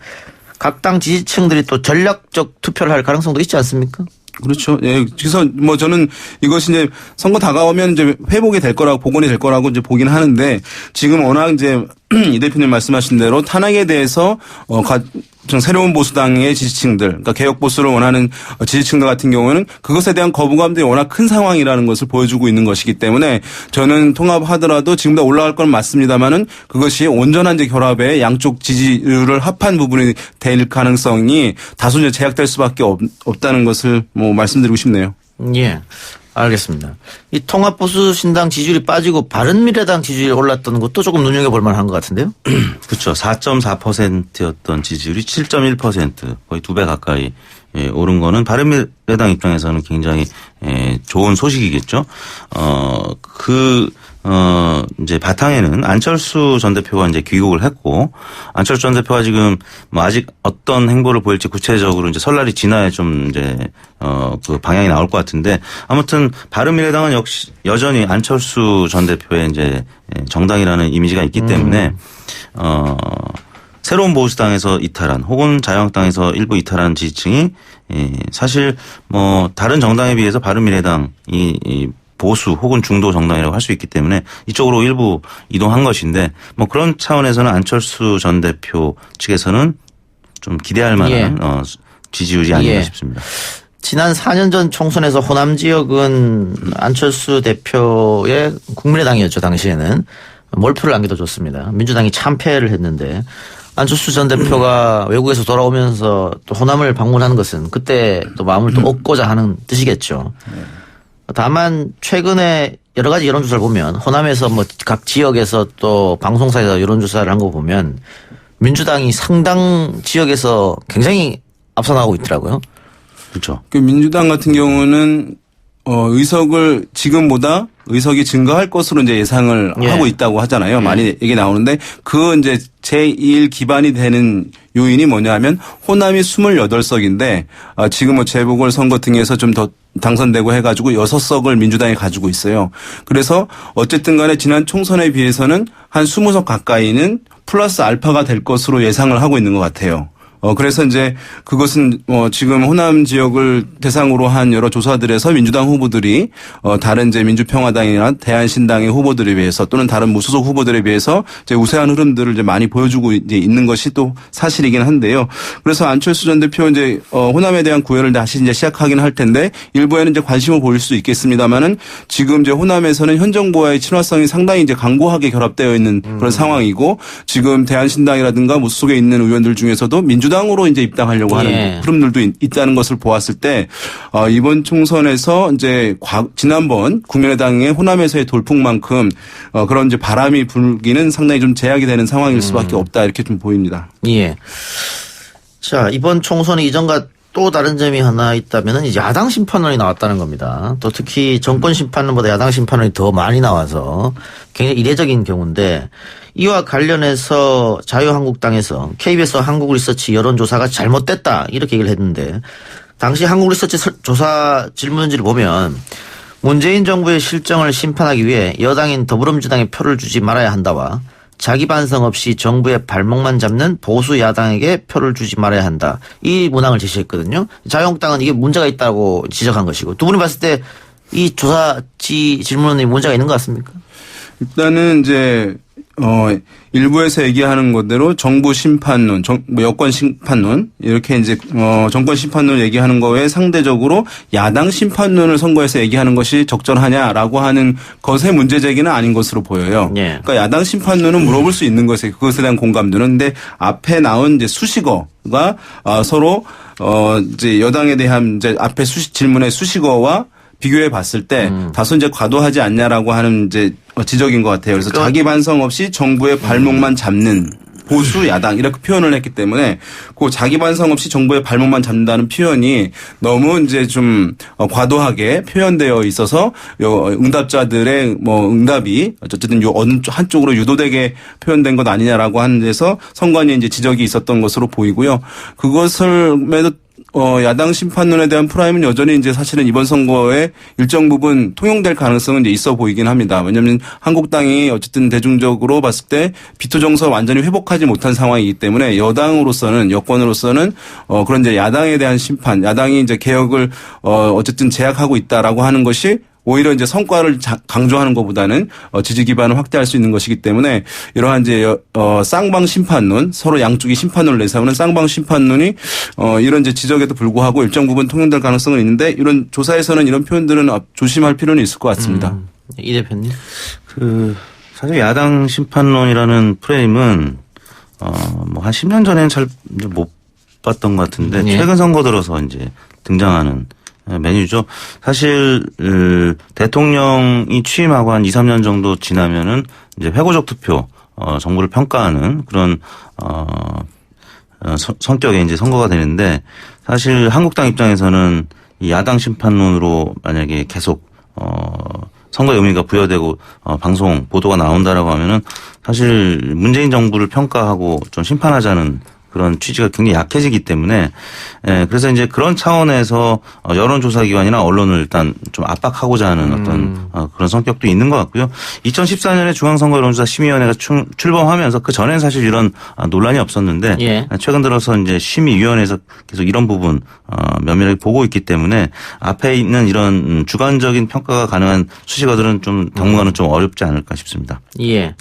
Speaker 4: 각 당 지지층들이 또 전략적 투표를 할 가능성도 있지 않습니까?
Speaker 12: 그렇죠. 예. 그래서 뭐 저는 이것이 이제 선거 다가오면 이제 회복이 될 거라고 복원이 될 거라고 이제 보긴 하는데 지금 워낙 이제 이 대표님 말씀하신 대로 탄핵에 대해서 새로운 보수당의 지지층들, 그러니까 개혁 보수를 원하는 지지층들 같은 경우는 그것에 대한 거부감들이 워낙 큰 상황이라는 것을 보여주고 있는 것이기 때문에 저는 통합하더라도 지금보다 올라갈 건 맞습니다만은 그것이 온전한 이제 결합에 양쪽 지지율을 합한 부분이 될 가능성이 다소 이제 제약될 수밖에 없다는 것을 뭐 말씀드리고 싶네요.
Speaker 4: 예. 알겠습니다. 이 통합보수신당 지지율이 빠지고 바른미래당 지지율이 올랐던 것도 조금 눈여겨볼 만한 것 같은데요.
Speaker 13: 그렇죠. 4.4%였던 지지율이 7.1% 거의 2배 가까이 오른 거는 바른미래당 입장에서는 굉장히 좋은 소식이겠죠. 이제 바탕에는 안철수 전 대표가 이제 귀국을 했고 안철수 전 대표가 지금 뭐 아직 어떤 행보를 보일지 구체적으로 이제 설날이 지나야 좀 이제 그 방향이 나올 것 같은데 아무튼 바른미래당은 역시 여전히 안철수 전 대표의 이제 정당이라는 이미지가 있기 때문에 새로운 보수당에서 이탈한 혹은 자유한국당에서 일부 이탈한 지지층이 사실 뭐 다른 정당에 비해서 바른미래당이 보수 혹은 중도 정당이라고 할 수 있기 때문에 이쪽으로 일부 이동한 것인데 뭐 그런 차원에서는 안철수 전 대표 측에서는 좀 기대할 만한 지지율이 아닌가 싶습니다.
Speaker 4: 지난 4년 전 총선에서 호남 지역은 안철수 대표의 국민의당이었죠. 당시에는 몰표를 남겨줬습니다. 민주당이 참패를 했는데 안철수 전 대표가 외국에서 돌아오면서 또 호남을 방문하는 것은 그때 또 마음을 또 얻고자 하는 뜻이겠죠. 다만 최근에 여러 가지 여론조사를 보면 호남에서 뭐 각 지역에서 또 방송사에서 여론조사를 한 거 보면 민주당이 상당 지역에서 굉장히 앞서 나가고 있더라고요.
Speaker 13: 그렇죠.
Speaker 12: 그 민주당 같은 경우는 의석을 지금보다 의석이 증가할 것으로 이제 예상을 하고 있다고 하잖아요. 많이 얘기 나오는데 그 이제 제1 기반이 되는 요인이 뭐냐면 호남이 28석인데 지금 뭐 재보궐선거 등에서 좀 더 당선되고 해가지고 6석을 민주당이 가지고 있어요. 그래서 어쨌든 간에 지난 총선에 비해서는 한 20석 가까이는 플러스 알파가 될 것으로 예상을 하고 있는 것 같아요. 그래서 이제 그것은 지금 호남 지역을 대상으로 한 여러 조사들에서 민주당 후보들이 다른 이제 민주평화당이나 대한신당의 후보들에 비해서 또는 다른 무소속 후보들에 비해서 이제 우세한 흐름들을 이제 많이 보여주고 이제 있는 것이 또 사실이긴 한데요. 그래서 안철수 전 대표 이제 호남에 대한 구애를 다시 이제 시작하긴 할 텐데 일부에는 이제 관심을 보일 수 있겠습니다만은 지금 이제 호남에서는 현 정부와의 친화성이 상당히 이제 강고하게 결합되어 있는 그런 상황이고 지금 대한신당이라든가 무소속에 있는 의원들 중에서도 민주당으로 이제 입당하려고 하는 흐름들도 있다는 것을 보았을 때 이번 총선에서 이제 지난번 국민의당의 호남에서의 돌풍만큼 그런 이제 바람이 불기는 상당히 좀 제약이 되는 상황일 수밖에 없다 이렇게 좀 보입니다.
Speaker 4: 예. 자, 이번 총선이 이전과 또 다른 점이 하나 있다면은 이제 야당 심판원이 나왔다는 겁니다. 또 특히 정권 심판원보다 야당 심판원이 더 많이 나와서 굉장히 이례적인 경우인데 이와 관련해서 자유한국당에서 KBS 한국리서치 여론조사가 잘못됐다 이렇게 얘기를 했는데 당시 한국리서치 조사 질문지를 보면 문재인 정부의 실정을 심판하기 위해 여당인 더불어민주당에 표를 주지 말아야 한다와 자기 반성 없이 정부의 발목만 잡는 보수 야당에게 표를 주지 말아야 한다. 이 문항을 제시했거든요. 자유한국당은 이게 문제가 있다고 지적한 것이고 두 분이 봤을 때 이 조사지 질문에 문제가 있는 것 같습니까?
Speaker 12: 일단은 이제 일부에서 얘기하는 것대로 정부 심판론, 여권 심판론 이렇게 이제 정권 심판론 얘기하는 거에 상대적으로 야당 심판론을 선거에서 얘기하는 것이 적절하냐라고 하는 것의 문제 제기는 아닌 것으로 보여요.
Speaker 4: 예.
Speaker 12: 그러니까 야당 심판론은 물어볼 수 있는 것에 그것에 대한 공감도는 근데 앞에 나온 이제 수식어가 서로 이제 여당에 대한 이제 앞에 질문의 수식어와 비교해 봤을 때 다소 이제 과도하지 않냐라고 하는 이제 지적인 것 같아요. 그래서 자기 반성 없이 정부의 발목만 잡는 보수 야당 이렇게 표현을 했기 때문에 그 자기 반성 없이 정부의 발목만 잡는다는 표현이 너무 이제 좀 과도하게 표현되어 있어서 응답자들의 응답이 어쨌든 어느 한쪽으로 유도되게 표현된 것 아니냐라고 하는 데서 선관위에 이제 지적이 있었던 것으로 보이고요. 그것을 매도 야당 심판론에 대한 프라임은 여전히 이제 사실은 이번 선거에 일정 부분 통용될 가능성은 이제 있어 보이긴 합니다. 왜냐하면 한국당이 어쨌든 대중적으로 봤을 때 비토 정서 완전히 회복하지 못한 상황이기 때문에 여권으로서는 그런 이제 야당에 대한 심판, 야당이 이제 개혁을 어쨌든 제약하고 있다라고 하는 것이 오히려 이제 성과를 강조하는 것보다는 지지 기반을 확대할 수 있는 것이기 때문에 이러한 이제 쌍방 심판론 서로 양쪽이 심판론을 내세우는 쌍방 심판론이 이런 이제 지적에도 불구하고 일정 부분 통용될 가능성은 있는데 이런 조사에서는 이런 표현들은 조심할 필요는 있을 것 같습니다.
Speaker 4: 이 대표님.
Speaker 13: 사실 야당 심판론이라는 프레임은 뭐 한 10년 전에는 잘 못 봤던 것 같은데
Speaker 4: 예.
Speaker 13: 최근 선거 들어서 이제 등장하는 메뉴죠. 사실 대통령이 취임하고 한 2, 3년 정도 지나면은 이제 회고적 투표 정부를 평가하는 그런 성격의 이제 선거가 되는데 사실 한국당 입장에서는 이 야당 심판론으로 만약에 계속 선거 의미가 부여되고 방송 보도가 나온다라고 하면은 사실 문재인 정부를 평가하고 좀 심판하자는 그런 취지가 굉장히 약해지기 때문에 그래서 이제 그런 차원에서 여론조사기관이나 언론을 일단 좀 압박하고자 하는 어떤 그런 성격도 있는 것 같고요. 2014년에 중앙선거여론조사심의위원회가 출범하면서 그 전에는 사실 이런 논란이 없었는데
Speaker 4: 예.
Speaker 13: 최근 들어서 이제 심의위원회에서 계속 이런 부분 면밀하게 보고 있기 때문에 앞에 있는 이런 주관적인 평가가 가능한 수식어들은 좀 당분간은 좀 어렵지 않을까 싶습니다.
Speaker 4: 예.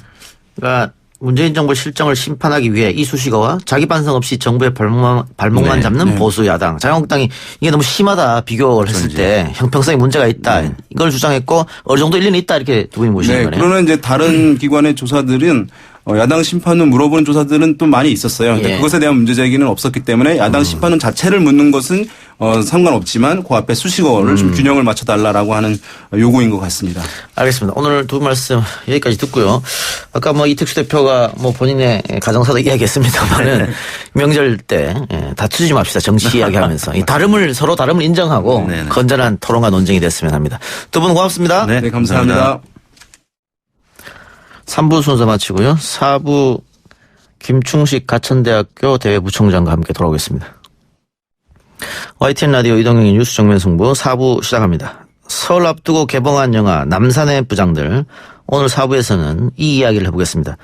Speaker 4: 그러니까 문재인 정부 실정을 심판하기 위해 이 수식어와 자기 반성 없이 정부의 발목만 잡는 보수 야당, 자유한국당이 이게 너무 심하다 비교를 했을 때 형평성에 문제가 있다 이걸 주장했고 어느 정도 일리는 있다 이렇게 두 분이 보시는 거네요.
Speaker 12: 그러나 이제 다른 기관의 조사들은 야당 심판론 물어보는 조사들은 또 많이 있었어요. 근데 그것에 대한 문제 제기는 없었기 때문에 야당 심판론 자체를 묻는 것은 상관없지만 그 앞에 수식어를 좀 균형을 맞춰달라라고 하는 요구인 것 같습니다.
Speaker 4: 알겠습니다. 오늘 두 분 말씀 여기까지 듣고요. 아까 이택수 대표가 본인의 가정사도 이야기했습니다만은 명절 때 다투지 맙시다. 정치 이야기하면서 서로 다름을 인정하고 건전한 토론과 논쟁이 됐으면 합니다. 두 분 고맙습니다.
Speaker 12: 네, 감사합니다.
Speaker 4: 3부 순서 마치고요. 4부 김충식 가천대학교 대외부총장과 함께 돌아오겠습니다. YTN 라디오 이동영의 뉴스 정면 승부 4부 시작합니다. 설 앞두고 개봉한 영화 남산의 부장들. 오늘 4부에서는 이 이야기를 해보겠습니다.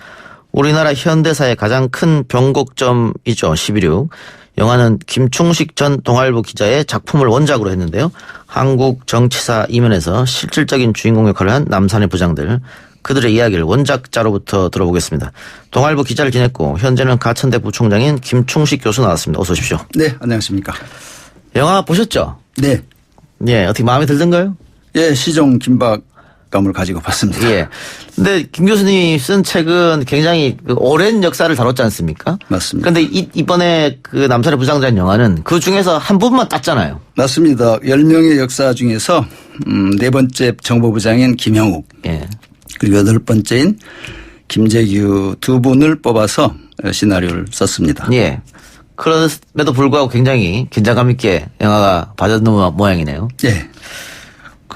Speaker 4: 우리나라 현대사의 가장 큰 변곡점이죠. 11.6. 영화는 김충식 전 동아일보 기자의 작품을 원작으로 했는데요. 한국 정치사 이면에서 실질적인 주인공 역할을 한 남산의 부장들. 그들의 이야기를 원작자로부터 들어보겠습니다. 동아일보 기자를 지냈고 현재는 가천대 부총장인 김충식 교수 나왔습니다. 어서 오십시오.
Speaker 14: 네, 안녕하십니까.
Speaker 4: 영화 보셨죠?
Speaker 14: 네.
Speaker 4: 예, 어떻게 마음에 들던가요?
Speaker 14: 예, 시종 긴박감을 가지고 봤습니다.
Speaker 4: 예. 근데 김 교수님이 쓴 책은 굉장히 오랜 역사를 다뤘지 않습니까?
Speaker 14: 맞습니다.
Speaker 4: 그런데 이번에 그 남산의 부장들 영화는 그 중에서 한 부분만 땄잖아요.
Speaker 14: 맞습니다. 10명의 역사 중에서 4번째 정보부장인 김형욱.
Speaker 4: 예.
Speaker 14: 그리고 8번째인 김재규 두 분을 뽑아서 시나리오를 썼습니다.
Speaker 4: 예. 그럼에도 불구하고 굉장히 긴장감 있게 영화가 봐졌는 모양이네요.
Speaker 14: 예.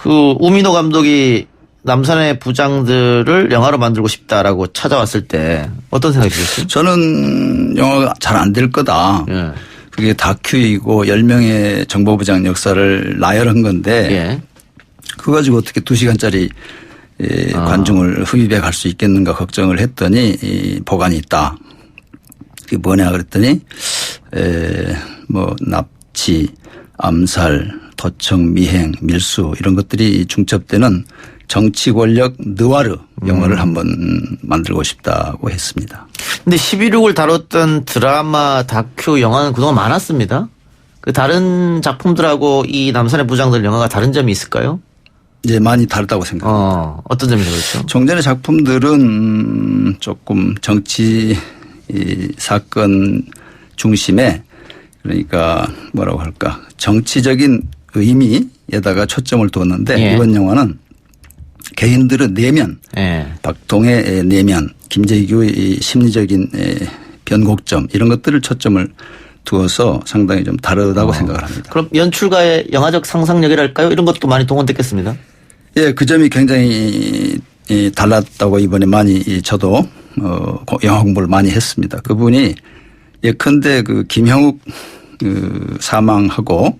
Speaker 4: 우민호 감독이 남산의 부장들을 영화로 만들고 싶다라고 찾아왔을 때 어떤 생각이 드셨어요?
Speaker 14: 저는 영화가 잘 안 될 거다.
Speaker 4: 예.
Speaker 14: 그게 다큐이고 10명의 정보부장 역사를 나열한 건데
Speaker 4: 예.
Speaker 14: 그거 가지고 어떻게 2시간짜리 관중을 흡입해 갈 수 있겠는가 걱정을 했더니 보관이 있다. 그게 뭐냐 그랬더니 뭐 납치, 암살, 도청, 미행, 밀수 이런 것들이 중첩되는 정치 권력 느와르 영화를 한번 만들고 싶다고 했습니다.
Speaker 4: 근데 11.6을 다뤘던 드라마, 다큐, 영화는 그동안 많았습니다. 그 다른 작품들하고 이 남산의 부장들 영화가 다른 점이 있을까요?
Speaker 14: 이제 많이 다르다고 생각합니다.
Speaker 4: 어떤 점이 그렇죠?
Speaker 14: 종전의 작품들은 조금 정치 사건 중심에 그러니까 뭐라고 할까 정치적인 의미에다가 초점을 두었는데
Speaker 4: 예.
Speaker 14: 이번 영화는 개인들의 내면, 박동의 내면, 김재규의 심리적인 변곡점 이런 것들을 초점을 두어서 상당히 좀 다르다고 생각을 합니다.
Speaker 4: 그럼 연출가의 영화적 상상력이랄까요? 이런 것도 많이 동원됐겠습니다.
Speaker 14: 예, 그 점이 굉장히 달랐다고 이번에 많이 저도 영화 공부를 많이 했습니다. 그분이 예컨대 그 김형욱 사망하고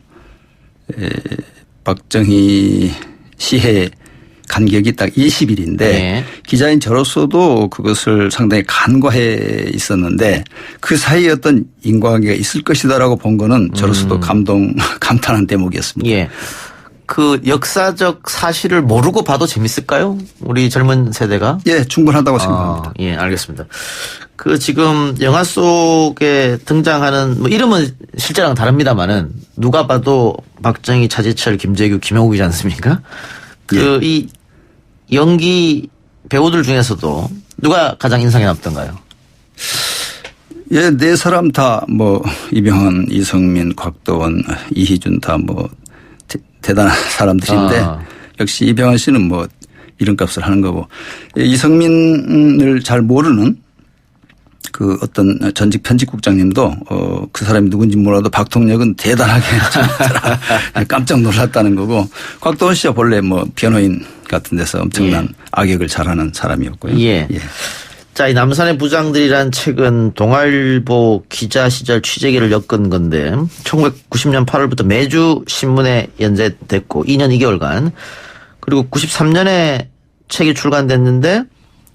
Speaker 14: 박정희 시해 간격이 딱 20일인데 기자인 저로서도 그것을 상당히 간과해 있었는데 그 사이에 어떤 인과관계가 있을 것이다라고 본 거는 저로서도 감탄한 대목이었습니다.
Speaker 4: 예. 그 역사적 사실을 모르고 봐도 재밌을까요? 우리 젊은 세대가?
Speaker 14: 예, 충분하다고 생각합니다.
Speaker 4: 예, 알겠습니다. 그 지금 영화 속에 등장하는 뭐 이름은 실제랑 다릅니다만은 누가 봐도 박정희, 차재철, 김재규, 김영욱이지 않습니까? 그 이 연기 배우들 중에서도 누가 가장 인상에 남던가요?
Speaker 14: 예, 네 사람 다 뭐 이병헌, 이성민, 곽도원, 이희준 다 뭐 대단한 사람들인데 역시 이병헌 씨는 뭐 이름값을 하는 거고 이성민을 잘 모르는 그 어떤 전직 편집국장님도 그 사람이 누군지 몰라도 박통력은 대단하게 깜짝 놀랐다는 거고 곽도원 씨가 본래 뭐 변호인 같은 데서 엄청난 악역을 잘하는 사람이었고요.
Speaker 4: 예. 자, 이 남산의 부장들이란 책은 동아일보 기자 시절 취재기를 엮은 건데 1990년 8월부터 매주 신문에 연재됐고 2년 2개월간 그리고 93년에 책이 출간됐는데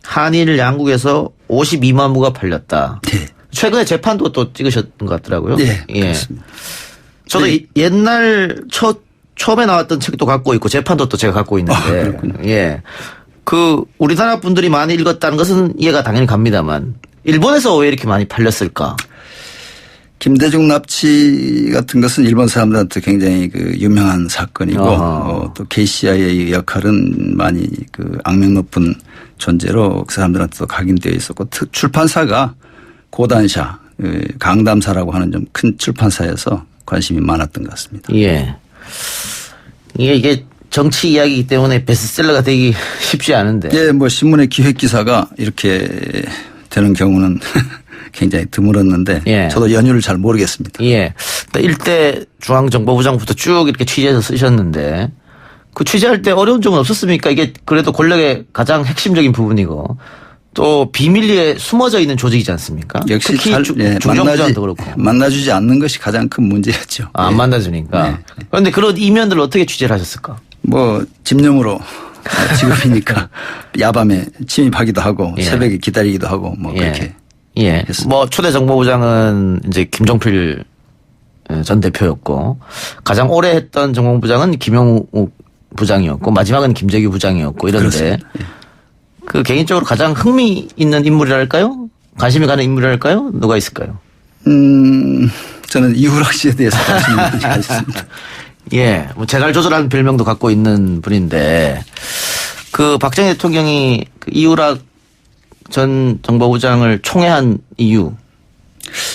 Speaker 4: 한일 양국에서 52만 부가 팔렸다.
Speaker 14: 네.
Speaker 4: 최근에 재판도 또 찍으셨던 것 같더라고요.
Speaker 14: 네,
Speaker 4: 예.
Speaker 14: 그렇습니다.
Speaker 4: 저도 옛날 처음에 나왔던 책도 갖고 있고 재판도 또 제가 갖고 있는데.
Speaker 14: 그렇군요.
Speaker 4: 예. 그 우리나라 분들이 많이 읽었다는 것은 이해가 당연히 갑니다만 일본에서 왜 이렇게 많이 팔렸을까?
Speaker 14: 김대중 납치 같은 것은 일본 사람들한테 굉장히 그 유명한 사건이고 또 KCI의 역할은 많이 그 악명 높은 존재로 그 사람들한테도 각인되어 있었고 출판사가 고단샤 강담사라고 하는 좀 큰 출판사여서 관심이 많았던 것 같습니다.
Speaker 4: 예. 이게 정치 이야기이기 때문에 베스트셀러가 되기 쉽지 않은데.
Speaker 14: 예, 뭐 신문의 기획 기사가 이렇게 되는 경우는 굉장히 드물었는데 저도 연유를 잘 모르겠습니다.
Speaker 4: 예. 일대 중앙정보부장부터 쭉 이렇게 취재해서 쓰셨는데 그 취재할 때 어려운 점은 없었습니까? 이게 그래도 권력의 가장 핵심적인 부분이고 또 비밀리에 숨어져 있는 조직이지 않습니까?
Speaker 14: 역시
Speaker 4: 특히
Speaker 14: 잘
Speaker 4: 중정부장도 그렇고.
Speaker 14: 만나주지 않는 것이 가장 큰 문제였죠.
Speaker 4: 안 만나주니까. 그런데 그런 이면들을 어떻게 취재를 하셨을까?
Speaker 14: 뭐 집념으로 직업이니까 야밤에 침입하기도 하고 새벽에 기다리기도 하고 뭐 그렇게.
Speaker 4: 예. 뭐 초대 정보부장은 이제 김종필 전 대표였고 가장 오래 했던 정보부장은 김영욱 부장이었고 마지막은 김재규 부장이었고 이런데 그 개인적으로 가장 흥미 있는 인물이랄까요? 관심이 가는 인물이랄까요? 누가 있을까요?
Speaker 14: 저는 이후락 씨에 대해서 관심이 많이 가졌습니다.
Speaker 4: 예, 뭐 제갈 조절하는 별명도 갖고 있는 분인데 그 박정희 대통령이 그 이후락 전 정보부장을 총애한 이유.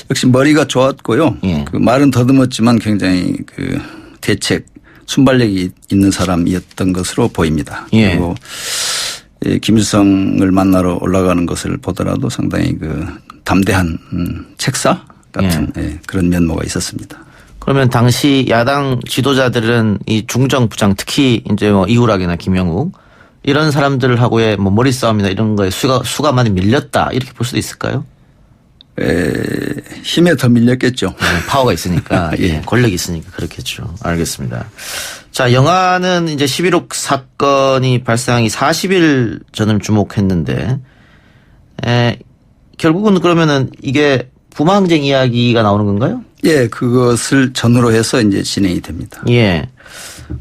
Speaker 14: 역시 머리가 좋았고요. 그 말은 더듬었지만 굉장히 그 대책 순발력이 있는 사람이었던 것으로 보입니다. 그리고 김일성을 만나러 올라가는 것을 보더라도 상당히 그 담대한 책사 같은 그런 면모가 있었습니다.
Speaker 4: 그러면 당시 야당 지도자들은 이 중정부장 특히 이제 뭐 이후락이나 김영욱 이런 사람들하고의 뭐 머리싸움이나 이런 거에 수가 많이 밀렸다 이렇게 볼 수도 있을까요?
Speaker 14: 힘에 더 밀렸겠죠.
Speaker 4: 파워가 있으니까. 예. 권력이 있으니까 그렇겠죠. 알겠습니다. 자, 영화는 이제 11.6 사건이 발생하기 40일 전을 주목했는데, 결국은 그러면은 이게 부마항쟁 이야기가 나오는 건가요?
Speaker 14: 예, 그것을 전후로 해서 이제 진행이 됩니다.
Speaker 4: 예.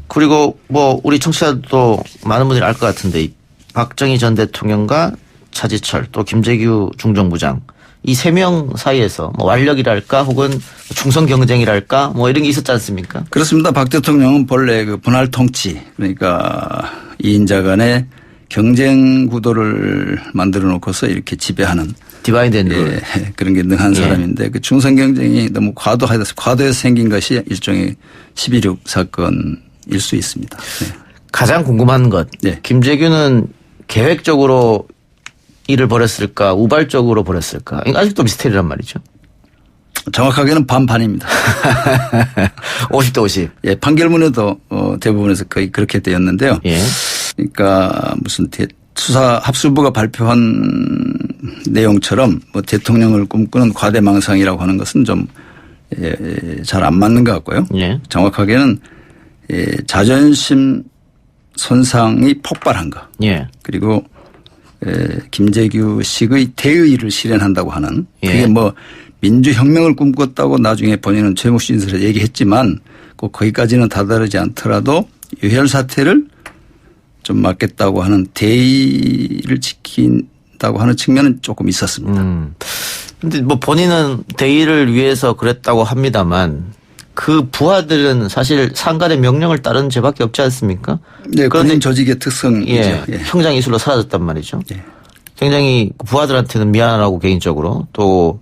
Speaker 4: 그리고 뭐 우리 청취자도 많은 분들이 알 것 같은데, 이 박정희 전 대통령과 차지철 또 김재규 중정부장 이 세 명 사이에서 뭐 완력이랄까 혹은 충성 경쟁이랄까 뭐 이런 게 있었지 않습니까?
Speaker 14: 그렇습니다. 박 대통령은 본래 그 분할 통치, 그러니까 2인자 간의 경쟁 구도를 만들어 놓고서 이렇게 지배하는
Speaker 4: 디바이드 앤 룰.
Speaker 14: 그런 게 능한 사람인데 그 충성 경쟁이 너무 과도해서 생긴 것이 일종의 11.6 사건일 수 있습니다.
Speaker 4: 가장 궁금한 것. 김재규는 계획적으로 일을 벌였을까 우발적으로 벌였을까? 아직도 미스테리란 말이죠.
Speaker 14: 정확하게는 반반입니다.
Speaker 4: 50대 50.
Speaker 14: 예, 판결문에도 대부분에서 거의 그렇게 되었는데요.
Speaker 4: 예.
Speaker 14: 그러니까 무슨 수사 합수부가 발표한 내용처럼 뭐 대통령을 꿈꾸는 과대망상이라고 하는 것은 좀 잘 안 맞는 것 같고요.
Speaker 4: 예.
Speaker 14: 정확하게는 자존심 손상이 폭발한 거.
Speaker 4: 예.
Speaker 14: 그리고 김재규식의 대의를 실현한다고 하는 그게 뭐 민주혁명을 꿈꿨다고 나중에 본인은 최무신설에 얘기했지만 꼭 거기까지는 다다르지 않더라도 유혈 사태를 좀 막겠다고 하는 대의를 지킨다고 하는 측면은 조금 있었습니다.
Speaker 4: 근데 뭐 본인은 대의를 위해서 그랬다고 합니다만 그 부하들은 사실 상관의 명령을 따른 죄밖에 없지 않습니까?
Speaker 14: 네, 그런 조직의 특성이죠.
Speaker 4: 예, 형장 이술로 사라졌단 말이죠. 굉장히 부하들한테는 미안하고 개인적으로 또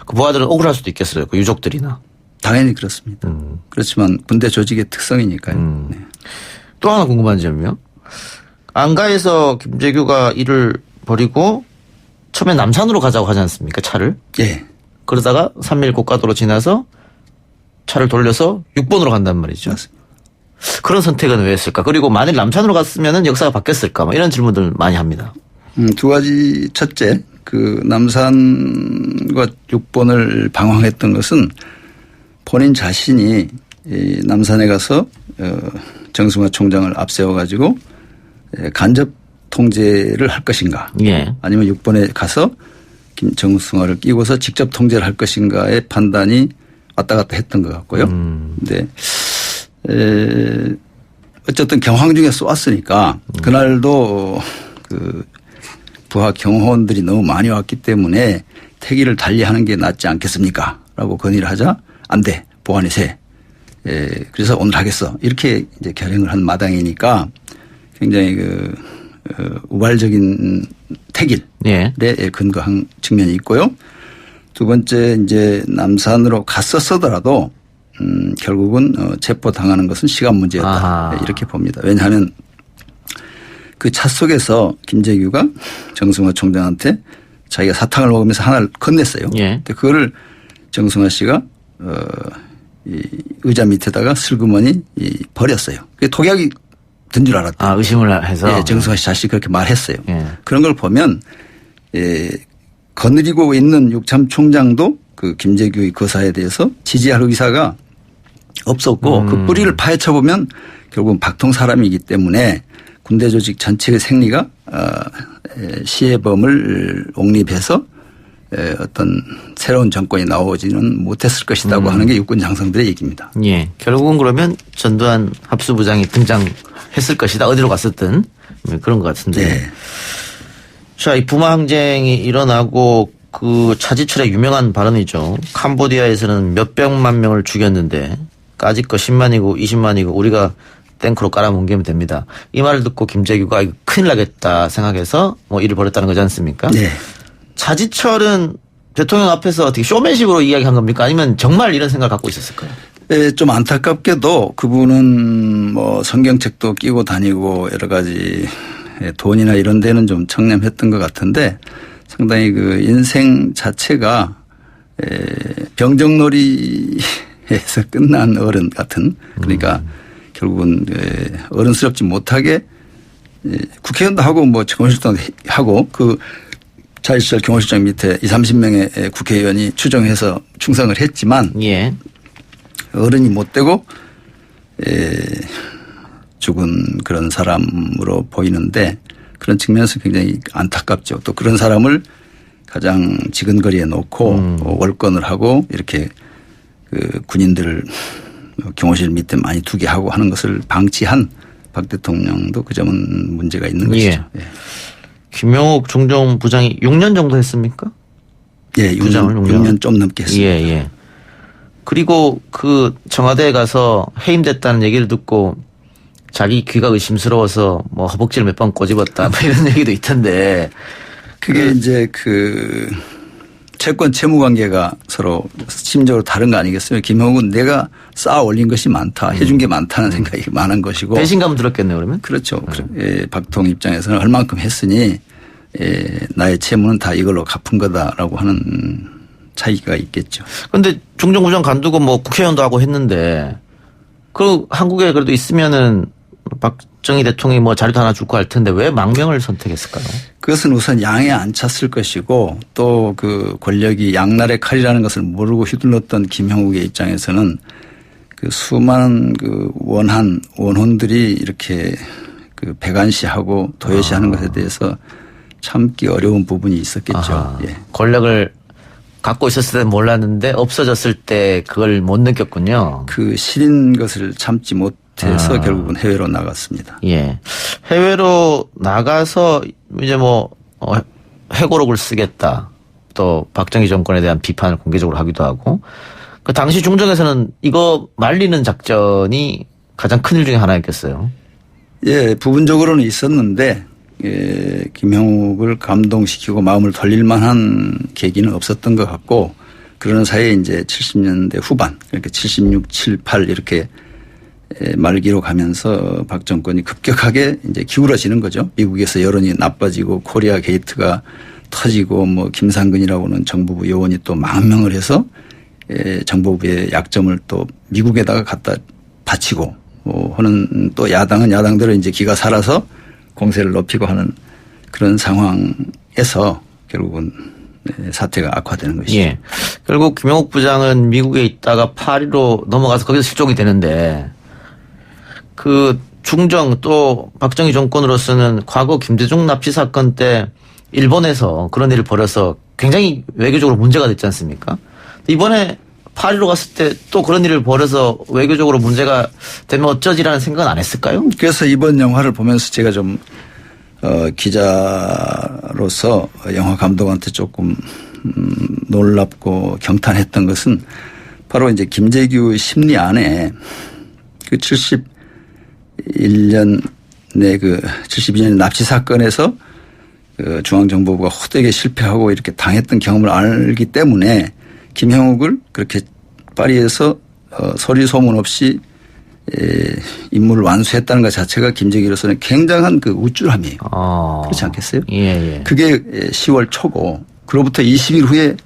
Speaker 4: 그 부하들은 억울할 수도 있겠어요. 그 유족들이나.
Speaker 14: 당연히 그렇습니다. 그렇지만 군대 조직의 특성이니까요.
Speaker 4: 또 하나 궁금한 점이요. 안가에서 김재규가 일을 벌이고 처음에 남산으로 가자고 하지 않습니까? 차를.
Speaker 14: 예.
Speaker 4: 그러다가 3일 고가도로 지나서 차를 돌려서 6번으로 간단 말이죠.
Speaker 14: 맞습니다.
Speaker 4: 그런 선택은 왜 했을까? 그리고 만일 남산으로 갔으면 역사가 바뀌었을까? 뭐 이런 질문들 많이 합니다.
Speaker 14: 두 가지. 첫째, 그 남산과 6번을 방황했던 것은 본인 자신이 이 남산에 가서 정승화 총장을 앞세워 가지고 간접 통제를 할 것인가.
Speaker 4: 예.
Speaker 14: 아니면 6번에 가서 정승화를 끼고서 직접 통제를 할 것인가의 판단이 왔다 갔다 했던 것 같고요. 근데 어쨌든 경황 중에 쏘았으니까 그날도 그 부하 경호원들이 너무 많이 왔기 때문에 태기를 달리하는 게 낫지 않겠습니까? 라고 건의를 하자 안 돼. 보안이 세. 그래서 오늘 하겠어. 이렇게 이제 결행을 한 마당이니까 굉장히 우발적인 태길에 근거한 측면이 있고요. 두 번째 이제 남산으로 갔었더라도 결국은 체포당하는 것은 시간 문제였다. 이렇게 봅니다. 왜냐하면 그 차 속에서 김재규가 정승화 총장한테 자기가 사탕을 먹으면서 하나를 건넸어요. 근데 그거를 정승화 씨가 이 의자 밑에다가 슬그머니 버렸어요. 그게 독약이 든 줄 알았다.
Speaker 4: 의심을 해서.
Speaker 14: 예, 정승화 씨 자신이 그렇게 말했어요. 그런 걸 보면 거느리고 있는 육참 총장도 그 김재규의 거사에 대해서 지지할 의사가 없었고 그 뿌리를 파헤쳐 보면 결국은 박통 사람이기 때문에 군대 조직 전체의 생리가 시해범을 옹립해서 어떤 새로운 정권이 나오지는 못했을 것이라고 하는 게 육군 장성들의 얘기입니다.
Speaker 4: 예. 결국은 그러면 전두환 합수부장이 등장했을 것이다. 어디로 갔었든 그런 것 같은데. 자, 이 부마 항쟁이 일어나고 그 차지철의 유명한 발언이죠. 캄보디아에서는 몇백만 명을 죽였는데 까짓 거 10만이고 20만이고 우리가 탱크로 깔아뭉개면 됩니다. 이 말을 듣고 김재규가 이거 큰일 나겠다 생각해서 뭐 일을 벌였다는 거지 않습니까?
Speaker 14: 네.
Speaker 4: 차지철은 대통령 앞에서 어떻게 쇼맨식으로 이야기한 겁니까? 아니면 정말 이런 생각을 갖고 있었을까요?
Speaker 14: 네, 좀 안타깝게도 그분은 뭐 성경책도 끼고 다니고 여러 가지 돈이나 이런 데는 좀 청렴했던 것 같은데 상당히 그 인생 자체가 병정놀이에서 끝난 어른 같은 그러니까 결국은 어른스럽지 못하게 국회의원도 하고 뭐 정원실도 하고 그 자유시절 경호실장 밑에 20, 30명의 국회의원이 추정해서 충성을 했지만
Speaker 4: 예.
Speaker 14: 어른이 못 되고 죽은 그런 사람으로 보이는데 그런 측면에서 굉장히 안타깝죠. 또 그런 사람을 가장 지근거리에 놓고 월권을 하고 이렇게 그 군인들을 경호실 밑에 많이 두게 하고 하는 것을 방치한 박 대통령도 그 점은 문제가 있는 것이죠.
Speaker 4: 예. 김영욱 중정부장이 6년 정도 했습니까?
Speaker 14: 예, 6년 좀 넘게 했습니다.
Speaker 4: 예, 예. 그리고 그 청와대에 가서 해임됐다는 얘기를 듣고 자기 귀가 의심스러워서 뭐 허벅지를 몇 번 꼬집었다 뭐 이런 얘기도 있던데.
Speaker 14: 그게 이제 그 채권 채무 관계가 서로 심적으로 다른 거 아니겠어요? 김영욱은 내가 쌓아 올린 것이 많다. 해준 게 많다는 생각이 많은 것이고.
Speaker 4: 배신감은 들었겠네요, 그러면?
Speaker 14: 그렇죠. 예, 박통 입장에서는 할 만큼 했으니 나의 채무는 다 이걸로 갚은 거다라고 하는 차이가 있겠죠.
Speaker 4: 그런데 중정부장 간두고 뭐 국회의원도 하고 했는데 그 한국에 그래도 있으면은 박정희 대통령이 뭐 자료도 하나 주고 할 텐데 왜 망명을 선택했을까요?
Speaker 14: 그것은 우선 양에 안 찼을 것이고 또 그 권력이 양날의 칼이라는 것을 모르고 휘둘렀던 김형욱의 입장에서는 그 수많은 그 원혼들이 이렇게 그 배관시하고 도외시하는 것에 대해서 참기 어려운 부분이 있었겠죠. 예.
Speaker 4: 권력을 갖고 있었을 때 몰랐는데 없어졌을 때 그걸 못 느꼈군요.
Speaker 14: 그 시린 것을 참지 못해서 결국은 해외로 나갔습니다.
Speaker 4: 예. 해외로 나가서 이제 뭐 회고록을 쓰겠다. 또 박정희 정권에 대한 비판을 공개적으로 하기도 하고 그 당시 중정에서는 이거 말리는 작전이 가장 큰 일 중에 하나였겠어요.
Speaker 14: 예, 부분적으로는 있었는데 김형욱을 감동시키고 마음을 돌릴 만한 계기는 없었던 것 같고 그러는 사이에 이제 70년대 후반 그러니까 76, 78 이렇게 말기로 가면서 박 정권이 급격하게 이제 기울어지는 거죠. 미국에서 여론이 나빠지고 코리아 게이트가 터지고 뭐 김상근이라고는 정부부 요원이 또 망명을 해서 정부부의 약점을 또 미국에다가 갖다 바치고 하는 또 야당은 야당대로 이제 기가 살아서 공세를 높이고 하는 그런 상황에서 결국은 사태가 악화되는 것이죠.
Speaker 4: 예. 결국 김영욱 부장은 미국에 있다가 파리로 넘어가서 거기서 실종이 되는데 그 중정 또 박정희 정권으로서는 과거 김대중 납치 사건 때 일본에서 그런 일을 벌여서 굉장히 외교적으로 문제가 됐지 않습니까? 이번에 파리로 갔을 때 또 그런 일을 벌여서 외교적으로 문제가 되면 어쩌지라는 생각은 안 했을까요?
Speaker 14: 그래서 이번 영화를 보면서 제가 좀 기자로서 영화 감독한테 조금 놀랍고 경탄했던 것은 바로 이제 김재규 심리 안에 그 71년에 그 72년 납치 사건에서 그 중앙정보부가 헛되게 실패하고 이렇게 당했던 경험을 알기 때문에 김형욱을 그렇게 파리에서 소리 소문 없이 임무를 완수했다는 것 자체가 김재규로서는 굉장한 그 우쭐함이에요. 그렇지 않겠어요?
Speaker 4: 예.
Speaker 14: 그게 10월 초고 그로부터 20일 후에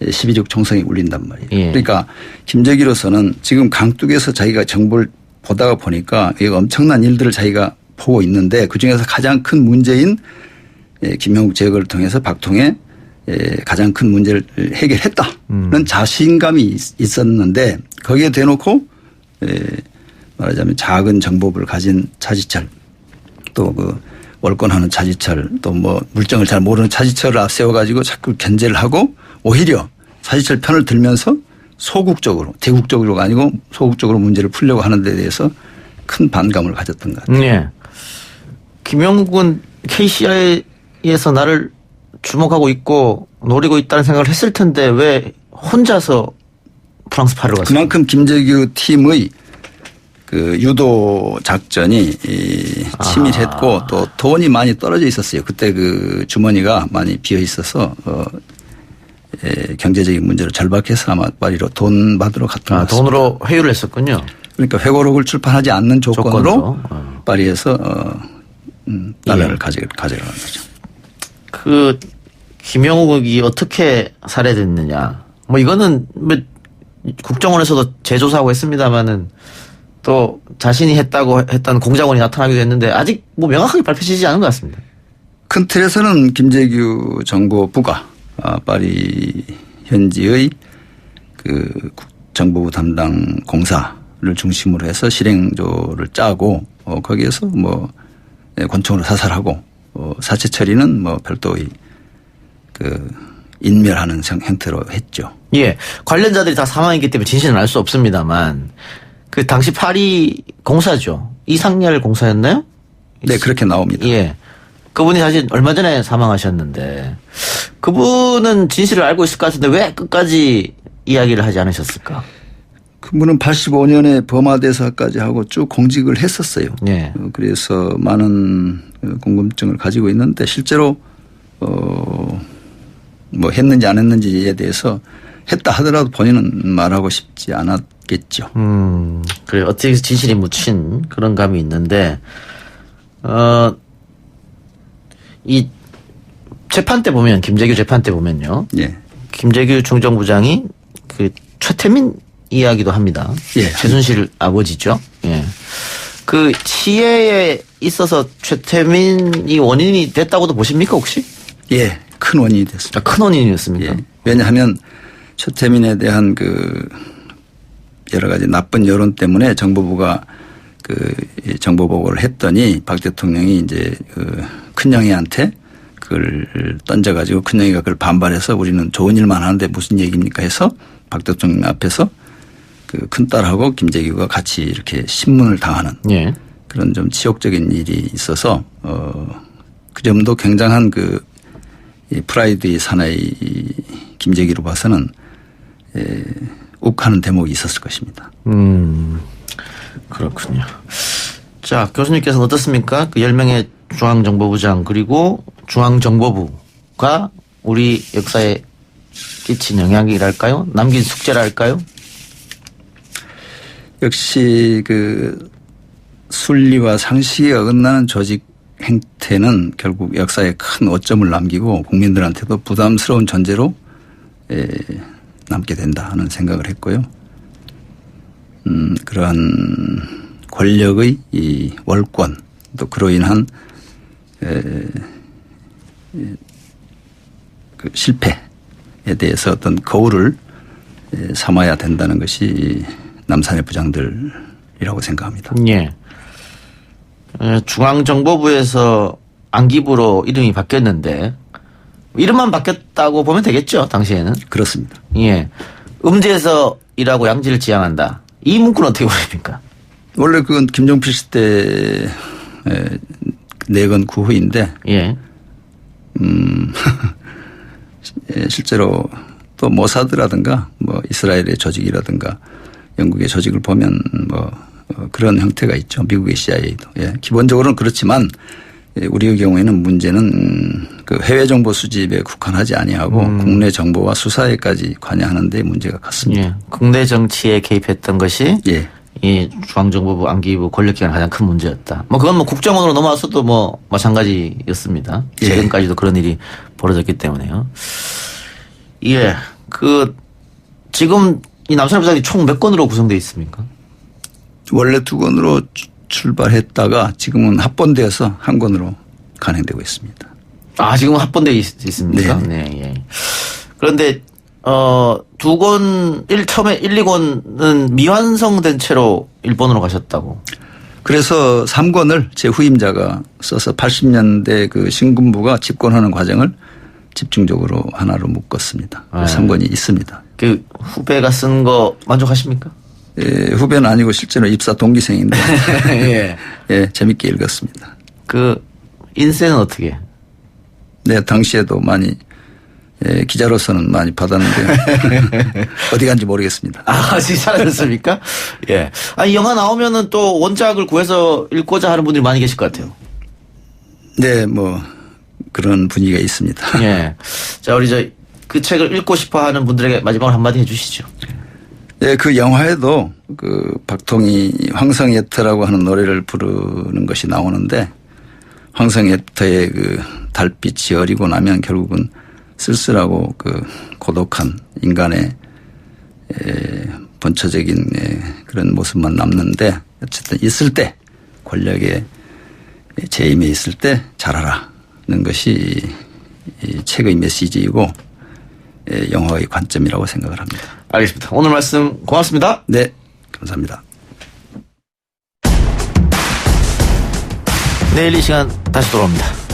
Speaker 14: 12.6 총성이 울린단 말이에요.
Speaker 4: 예.
Speaker 14: 그러니까 김재규로서는 지금 강둑에서 자기가 정보를 보다가 보니까 엄청난 일들을 자기가 보고 있는데 그중에서 가장 큰 문제인 김형욱 제거를 통해서 박통의 가장 큰 문제를 해결했다는 자신감이 있었는데 거기에 대놓고 말하자면 작은 정보를 가진 차지철 또 그 월권하는 차지철 또 뭐 물정을 잘 모르는 차지철을 앞세워 가지고 자꾸 견제를 하고 오히려 차지철 편을 들면서 소극적으로 대국적으로가 아니고 소극적으로 문제를 풀려고 하는 데 대해서 큰 반감을 가졌던 것 같아요.
Speaker 4: 네. 김영욱은 KCI에서 나를 주목하고 있고 노리고 있다는 생각을 했을 텐데 왜 혼자서 프랑스 파리로 갔어요?
Speaker 14: 그만큼 김재규 팀의 그 유도 작전이 치밀했고 또 돈이 많이 떨어져 있었어요. 그때 그 주머니가 많이 비어 있어서 경제적인 문제로 절박해서 아마 파리로 돈 받으러 갔던 것 같습니다.
Speaker 4: 돈으로 회유를 했었군요.
Speaker 14: 그러니까 회고록을 출판하지 않는 조건으로 파리에서 달러를 가져가는 거죠.
Speaker 4: 그 김영욱이 어떻게 살해됐느냐. 뭐 이거는 뭐 국정원에서도 재조사하고 했습니다마는 또 자신이 했다고 했던 공작원이 나타나기도 했는데 아직 뭐 명확하게 밝혀지지 않은 것 같습니다.
Speaker 14: 큰 틀에서는 김재규 정보부가 파리 현지의 그 정보부 담당 공사를 중심으로 해서 실행조를 짜고 거기에서 뭐 권총으로 사살하고 사체 처리는 뭐 별도의 그 인멸하는 형태로 했죠.
Speaker 4: 예. 관련자들이 다 사망했기 때문에 진실은 알 수 없습니다만 그 당시 파리 공사죠. 이상열 공사였나요?
Speaker 14: 네, 그렇게 나옵니다.
Speaker 4: 예. 그분이 사실 얼마 전에 사망하셨는데 그분은 진실을 알고 있을 것 같은데 왜 끝까지 이야기를 하지 않으셨을까?
Speaker 14: 그분은 85년에 범하대사까지 하고 쭉 공직을 했었어요.
Speaker 4: 예.
Speaker 14: 그래서 많은 궁금증을 가지고 있는데 실제로 뭐 했는지 안 했는지에 대해서 했다 하더라도 본인은 말하고 싶지 않았겠죠.
Speaker 4: 그래 어떻게 진실이 묻힌 그런 감이 있는데 이 재판 때 보면 김재규 재판 때 보면요.
Speaker 14: 예.
Speaker 4: 김재규 중정부장이 그 최태민 이야기도 합니다.
Speaker 14: 예.
Speaker 4: 최순실 아버지죠. 예. 그 시해에 있어서 최태민이 원인이 됐다고도 보십니까 혹시?
Speaker 14: 예, 큰 원인이 됐습니다.
Speaker 4: 큰 원인이었습니까?
Speaker 14: 예. 왜냐하면 최태민에 대한 그 여러 가지 나쁜 여론 때문에 정보부가 그 정보 보고를 했더니 박 대통령이 이제 그 큰형이한테 그걸 던져가지고 큰형이가 그걸 반발해서 우리는 좋은 일만 하는데 무슨 얘기입니까 해서 박 대통령 앞에서 그 큰딸하고 김재규가 같이 이렇게 신문을 당하는
Speaker 4: 예.
Speaker 14: 그런 좀 치욕적인 일이 있어서 그 점도 굉장한 그 프라이드의 사나이 김재규로 봐서는 욱하는 대목이 있었을 것입니다.
Speaker 4: 그렇군요. 자, 교수님께서는 어떻습니까? 그 10명의 중앙정보부장 그리고 중앙정보부가 우리 역사에 끼친 영향이랄까요? 남긴 숙제랄까요?
Speaker 14: 역시 그 순리와 상식에 어긋나는 조직 행태는 결국 역사에 큰 오점을 남기고 국민들한테도 부담스러운 존재로 남게 된다 하는 생각을 했고요. 그러한 권력의 이 월권 또 그로 인한 그 실패에 대해서 어떤 거울을 삼아야 된다는 것이 남산의 부장들이라고 생각합니다.
Speaker 4: 예. 중앙정보부에서 안기부로 이름이 바뀌었는데 이름만 바뀌었다고 보면 되겠죠, 당시에는?
Speaker 14: 그렇습니다.
Speaker 4: 예. 음지에서 일하고 양지를 지향한다. 이 문구는 어떻게 보십니까?
Speaker 14: 원래 그건 김종필 씨 때 내건 구호인데,
Speaker 4: 예.
Speaker 14: 실제로 또 모사드라든가 뭐 이스라엘의 조직이라든가 영국의 조직을 보면 뭐 그런 형태가 있죠. 미국의 CIA도. 예. 기본적으로는 그렇지만 우리의 경우에는 문제는 그 해외 정보 수집에 국한하지 아니하고 국내 정보와 수사에까지 관여하는 데 문제가 컸습니다.
Speaker 4: 예. 국내 정치에 개입했던 것이
Speaker 14: 예.
Speaker 4: 이 중앙정보부 안기부 권력기관 가장 큰 문제였다. 뭐 그건 뭐 국정원으로 넘어왔어도 뭐 마찬가지였습니다.
Speaker 14: 예.
Speaker 4: 최근까지도 그런 일이 벌어졌기 때문에요. 예. 그 지금 이 남산 부장이 총 몇 건으로 구성되어 있습니까?
Speaker 14: 원래 2건으로 출발했다가 지금은 합본되어서 1건으로 간행되고 있습니다.
Speaker 4: 아, 지금 합본되어 있습니까?
Speaker 14: 네.
Speaker 4: 네. 예. 그런데 2권, 처음에 1, 2권은 미완성된 채로 일본으로 가셨다고.
Speaker 14: 그래서 3권을 제 후임자가 써서 80년대 그 신군부가 집권하는 과정을 집중적으로 하나로 묶었습니다. 3권이 있습니다.
Speaker 4: 그 후배가 쓴 거 만족하십니까?
Speaker 14: 예, 후배는 아니고 실제로 입사 동기생인데
Speaker 4: 예.
Speaker 14: 예, 재밌게 읽었습니다.
Speaker 4: 그 인쇄는 어떻게?
Speaker 14: 네, 당시에도 많이 기자로서는 많이 받았는데요. 어디 간지 모르겠습니다.
Speaker 4: 아, 아직 사라졌습니까? 예. 아, 이 영화 나오면은 또 원작을 구해서 읽고자 하는 분들이 많이 계실 것 같아요.
Speaker 14: 네, 뭐 그런 분위기가 있습니다.
Speaker 4: 예. 자, 우리 그 책을 읽고 싶어 하는 분들에게 마지막으로 한마디 해 주시죠.
Speaker 14: 예, 그 영화에도 그 박통이 황성예터라고 하는 노래를 부르는 것이 나오는데 황성예터의 그 달빛이 어리고 나면 결국은 쓸쓸하고 그 고독한 인간의 본처적인 그런 모습만 남는데 어쨌든 있을 때 권력에 재임에 있을 때 잘하라 것이 이 책의 메시지이고 영화의 관점이라고 생각을 합니다.
Speaker 4: 알겠습니다. 오늘 말씀 고맙습니다.
Speaker 14: 네, 감사합니다.
Speaker 4: 내일 이 시간 다시 돌아옵니다.